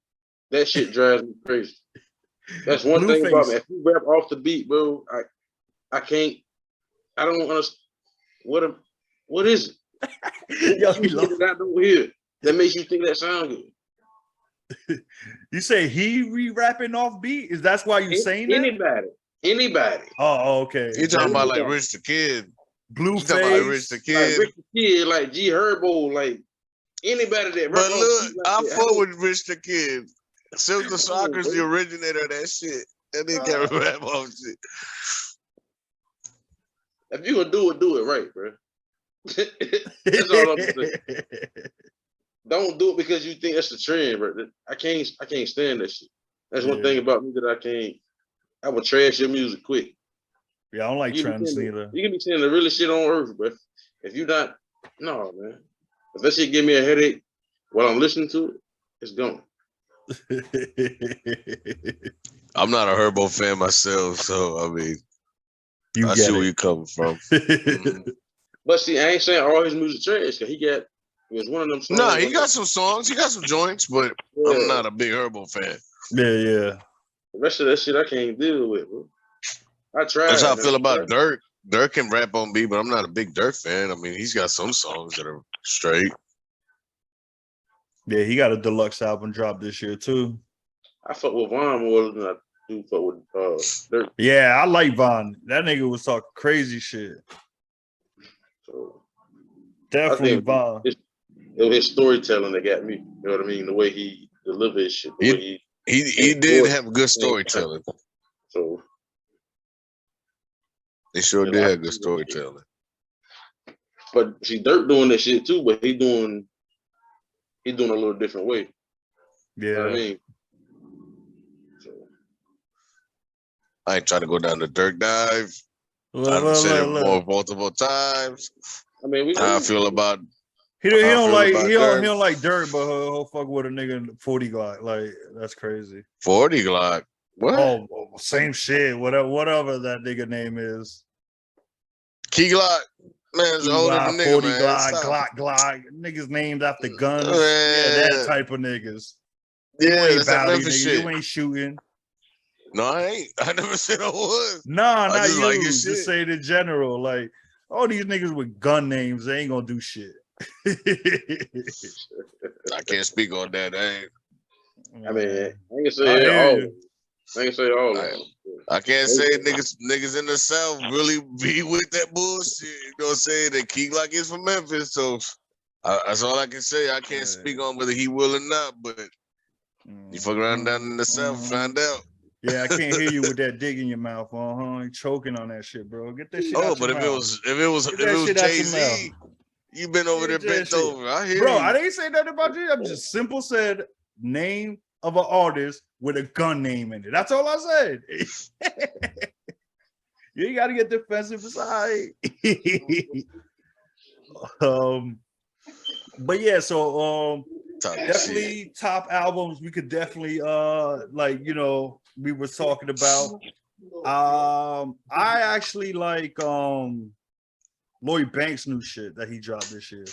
That shit drives me crazy. That's one thing about me. If you rap off the beat, bro, I can't. I don't understand. What is it? Yo, I don't hear that makes you think that sound good. You say he re-rapping off beat? Is that's why you saying that? Anybody. Oh, okay. You talking about like Anybody. Rich the Kid? Blue You talking about like Rich the Face. Like Kid? Rick the Kid, like G Herbo, like anybody that rap But on look, beat like I that. fuck with Rich the Kid. Silk the Come on, Soccer's the bro. originator of that shit. That nigga can't rap off shit. If you gonna do it right, bro. That's all I'm saying. Don't do it because you think that's the trend, bro. I can't stand that shit. That's one Yeah. thing about me that I can't. I will trash your music quick. Yeah, I don't like trends neither. You can be saying the realest shit on earth, bro. If you not, no, man. If that shit give me a headache while I'm listening to it, it's gone. I'm not a Herbo fan myself, so I mean, You I get see where it. you're coming from. But see, I ain't saying all his music trash, because it was one of them songs. Nah, he got some songs, he got some joints, but I'm not a big Herbo fan. Yeah. The rest of that shit I can't deal with, bro. I tried. That's how I man. feel about Dirk. Dirk can rap on beat, but I'm not a big Dirk fan. I mean, he's got some songs that are straight. Yeah, he got a deluxe album drop this year too. I fuck with Vaughn more than I do fuck with Dirk. Yeah, I like Von. That nigga was talking crazy shit. So Definitely I think Von. it was his storytelling that got me. You know what I mean? The way he delivered his shit. The way He did have good storytelling. So They sure did have good storytelling. But see, Dirk doing that shit too, but he doing a little different way. Yeah. You know what I mean? So I ain't trying to go down the Dirk dive. Look, I've said it look. multiple times. I mean, How I feel about He don't like Dirk. he don't like Dirk, but he'll fuck with a nigga in 40 Glock. Like that's crazy. 40 Glock. What? Oh, same shit. Whatever that nigga name is. Key Glock. Man, it's a whole different nigga, 40 man. Glock. Niggas named after guns. Man. Yeah, that type of niggas. Yeah, you ain't that's that Valley, Memphis nigga. shit. You ain't shooting. No, I ain't. I never said I was. Nah, not just you. like his Just shit. say it in general. Like all these niggas with gun names, they ain't gonna do shit. I can't speak on that. I mean, I ain't gonna I say hear all. you. I ain't gonna say all that. I can't say niggas in the South really be with that bullshit. You know what I'm saying? That Key Glock is from Memphis, so that's all I can say. I can't speak on whether he will or not, but you fuck around down in the South, find out. Yeah, I can't hear you with that dig in your mouth. You're choking on that shit, bro. Get that shit out but your mouth. if it was Jay-Z, you been over there bent over. I hear bro, you. I didn't say nothing about you. I just simple said name of an artist with a gun name in it. That's all I said. You ain't got to get defensive aside. But yeah, so definitely top albums we could definitely we were talking about. I actually like Lloyd Banks' new shit that he dropped this year.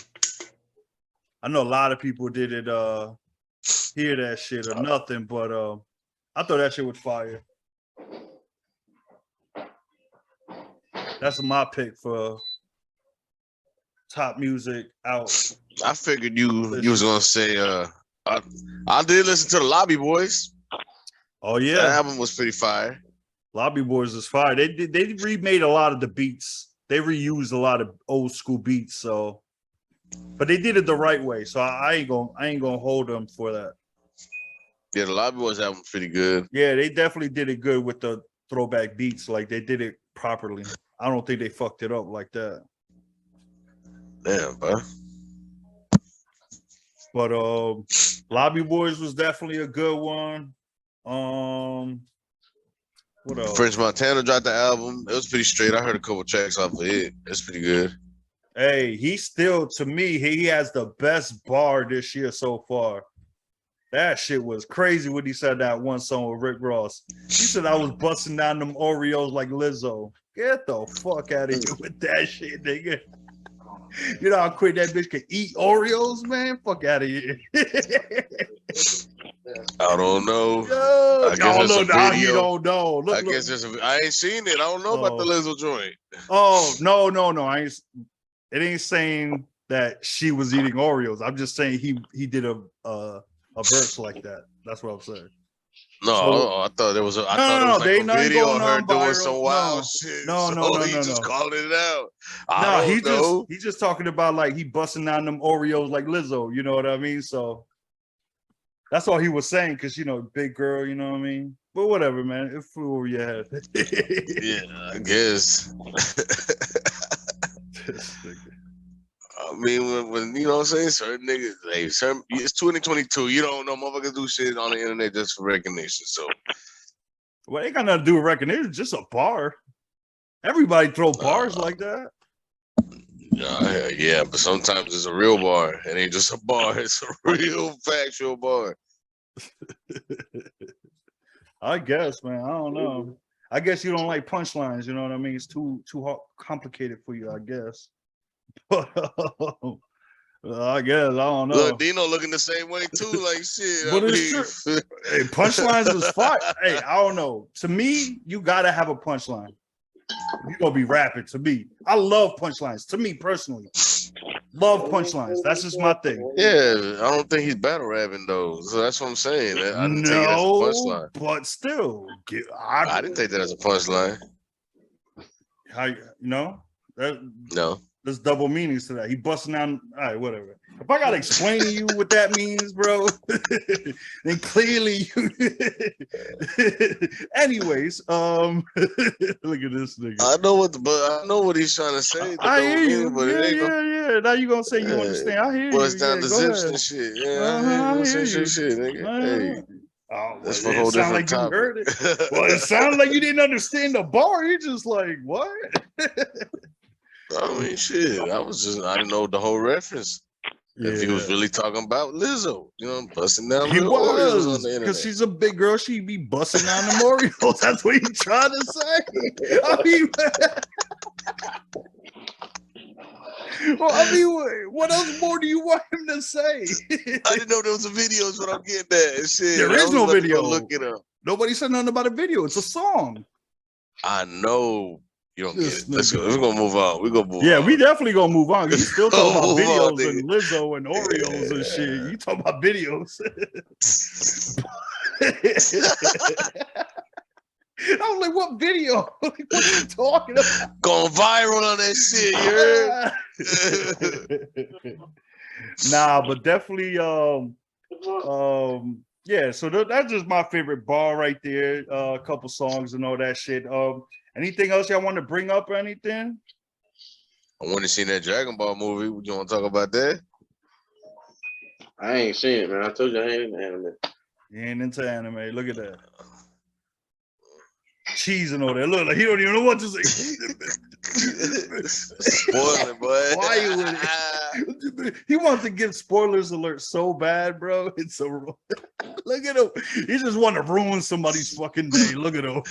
I know a lot of people didn't hear that shit or nothing, but I thought that shit was fire. That's my pick for top music out. I figured you was gonna say I did listen to the Lobby Boys. Oh yeah, that album was pretty fire. Lobby Boys is fire. They remade a lot of the beats. They reused a lot of old school beats. So, but they did it the right way. So I ain't gonna hold them for that. Yeah, the Lobby Boys album was pretty good. Yeah, they definitely did it good with the throwback beats. Like they did it properly. I don't think they fucked it up like that. Damn, bro. But Lobby Boys was definitely a good one. What else? French Montana dropped the album. It was pretty straight. I heard a couple tracks off of it. It's pretty good. Hey, he still, to me, he has the best bar this year so far. That shit was crazy when he said that one song with Rick Ross. He said I was busting down them Oreos like Lizzo. Get the fuck out of here with that shit, nigga. You know how quick that bitch can eat Oreos, man? Fuck out of here. I don't know. Yo, I guess it's a video. You don't know. Look, I guess I ain't seen it. I don't know about the Lizzo joint. Oh, no. It ain't saying that she was eating Oreos. I'm just saying he did a verse like that. That's what I'm saying. No, So I thought there was a. I no, thought it no, was no, like they a ain't nothing video going of her on doing some viral. wild No, shit. no, So no, no, he no, just no. called it out. I No, don't know. he's just talking about like he busting down them Oreos like Lizzo. You know what I mean? So that's all he was saying, because big girl. You know what I mean? But whatever, man. It flew over your head. Yeah, I guess. This nigga. I mean, when you know what I'm saying, certain niggas, hey, it's 2022. You don't know motherfuckers do shit on the internet just for recognition. So, Well, it ain't got nothing to do with recognition. It's just a bar. Everybody throw bars like that. yeah, but sometimes it's a real bar. It ain't just a bar. It's a real factual bar. I guess, man. I don't know. I guess you don't like punchlines. You know what I mean? It's too complicated for you, I guess. But I guess I don't know. Look, Dino looking the same way too. Like shit. But it's true. Hey, punchlines is fire. Hey, I don't know. To me, you gotta have a punchline. You gonna be rapping. To me, I love punchlines. To me personally, love punchlines. That's just my thing. Yeah, I don't think he's battle rapping though. So that's what I'm saying. I didn't take it as a No, punchline. but still, I didn't take that as a punchline. how that, No. there's double meanings to that. He busting down. All right, whatever. If I gotta explain to you what that means, bro, then clearly you. Anyways, look at this nigga. I know what he's trying to say. I hear you. But it ain't Yeah. Now you gonna say you understand? I hear you. bust down the Go zips ahead. and shit. Yeah, I hear you. shit, nigga. Hey, Oh, that's well, for a it whole sound different like topic. you heard it. Well, it sounded like you didn't understand the bar. You're just like, what? I mean, shit. I didn't know the whole reference. If he was really talking about Lizzo, busting down He little Oreos on was, the internet. because she's a big girl. She'd be busting down the Oreos. That's what he trying to say. I mean, what else more do you want him to say? I didn't know there was a video. Is what I'm getting at. Shit, There is no video. Look it up. Nobody said nothing about a video. It's a song. I know you don't This get it. Let's go. We're gonna move on. We're gonna move on. Yeah, we definitely gonna move on. You still talking about Move on, videos nigga. and Lizzo and Oreos and shit. You talking about videos. I was like, what video? What are you talking about? Going viral on that shit, you heard? Nah, but definitely yeah, so that's just my favorite bar right there. A couple songs and all that shit. Anything else y'all want to bring up or anything? I want to see that Dragon Ball movie. You want to talk about that? I ain't seen it, man. I told you I ain't in anime. You ain't into anime. Look at that. Cheese and all that. Look, like he don't even know what to say. Spoiler, boy. Why you with it? He wants to give spoilers alert so bad, bro. It's a look at him. He just want to ruin somebody's fucking day. Look at him.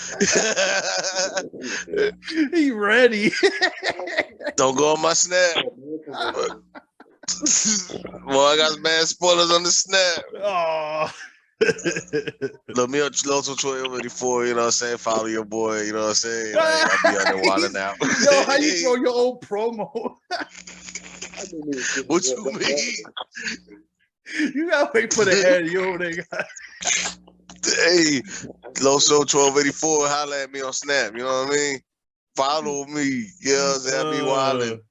He ready. Don't go on my snap. Well, I got bad spoilers on the snap. Oh. Look, me on Loso 1284, you know what I'm saying? Follow your boy, you know what I'm saying? Like, I'll be on there wilding out. Yo, how you throw your old promo? What you mean? You gotta wait for the head. Yo, they got. Hey, Loso 1284, holla at me on Snap, you know what I mean? Follow me, you know what I'm saying? I be wilding.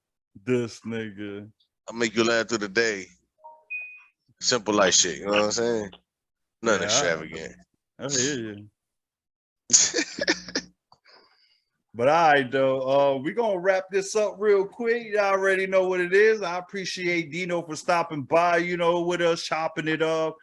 This nigga. I'll make you laugh through the day. Simple like shit, you know what I'm saying? Nothing extravagant. I hear you. But all right, though. We're gonna wrap this up real quick. You already know what it is. I appreciate Dino for stopping by, with us, chopping it up,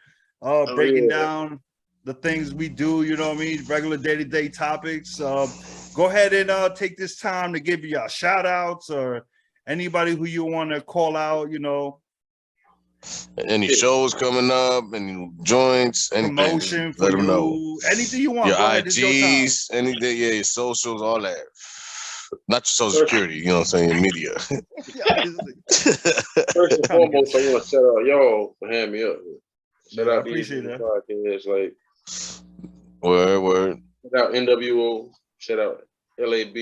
breaking down the things we do, you know what I mean? Regular day-to-day topics. Go ahead and take this time to give you shout outs or anybody who you want to call out, Any shows coming up, any joints, anything. Promotion for let them know. Anything you want. Your Go ahead, IGs, anything, your socials, all that. Not your social security, you know what I'm saying, your media. First and foremost, I want to shout out y'all for having me up. Shout out appreciate that. Podcast, like Word. Shout out NWO, shout out LAB,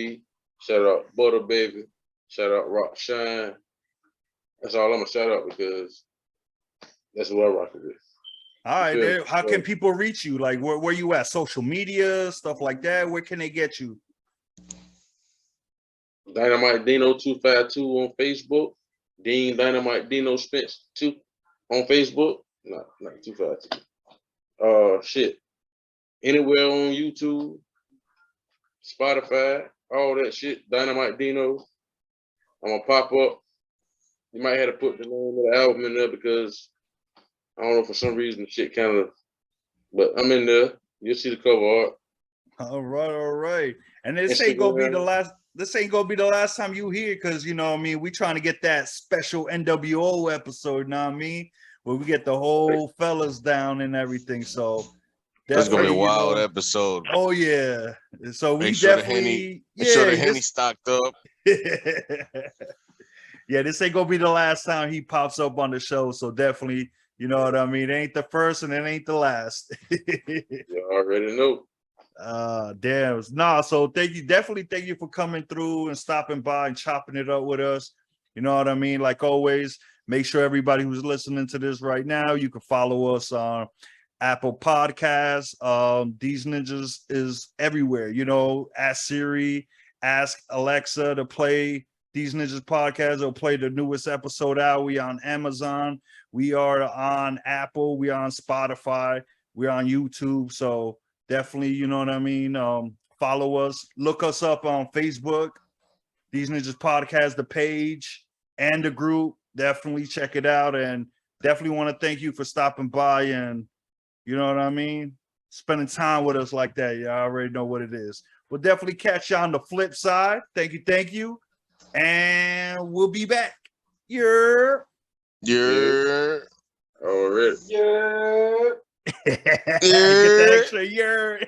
shout out Butter Baby, shout out Rock Shine. That's all I'm gonna shout out because that's who I rock with. All right, Yeah, there. How so- can people reach you? Like, where you at? Social media, stuff like that. Where can they get you? Dynamite Dino 252 on Facebook. Dean Dynamite Dino Spence 2 on Facebook. Not 252. Shit. Anywhere on YouTube, Spotify, all that shit. Dynamite Dino. I'm gonna pop up. You might have to put the name of the album in there because I don't know, for some reason the shit kind of, but I'm in there. You'll see the cover art. All right. And this ain't gonna be the Instagram. last. This ain't gonna be the last time you hear, because you know what I mean. We trying to get that special NWO episode. You know what I mean? Where we get the whole fellas down and everything. So That's gonna be a definitely, you wild know. episode. Oh yeah. So we Make sure definitely, Make sure the yeah. Henny stocked up. Yeah, this ain't gonna be the last time he pops up on the show. So definitely, you know what I mean. It ain't the first and it ain't the last. You already know. Damn. Nah, so definitely thank you for coming through and stopping by and chopping it up with us. You know what I mean? Like always, make sure everybody who's listening to this right now, you can follow us on Apple Podcasts. These Ninjas is everywhere. You know, ask Siri, ask Alexa to play These Ninjas podcast, or play the newest episode out. We on Amazon, we are on Apple, we are on Spotify, we're on YouTube. So definitely, you know what I mean? Follow us, look us up on Facebook, These Ninjas Podcast, the page and the group. Definitely check it out, and definitely want to thank you for stopping by and, you know what I mean, spending time with us like that. You already know what it is. We'll definitely catch you on the flip side. Thank you. And we'll be back. Yeah. Already. Get the extra year.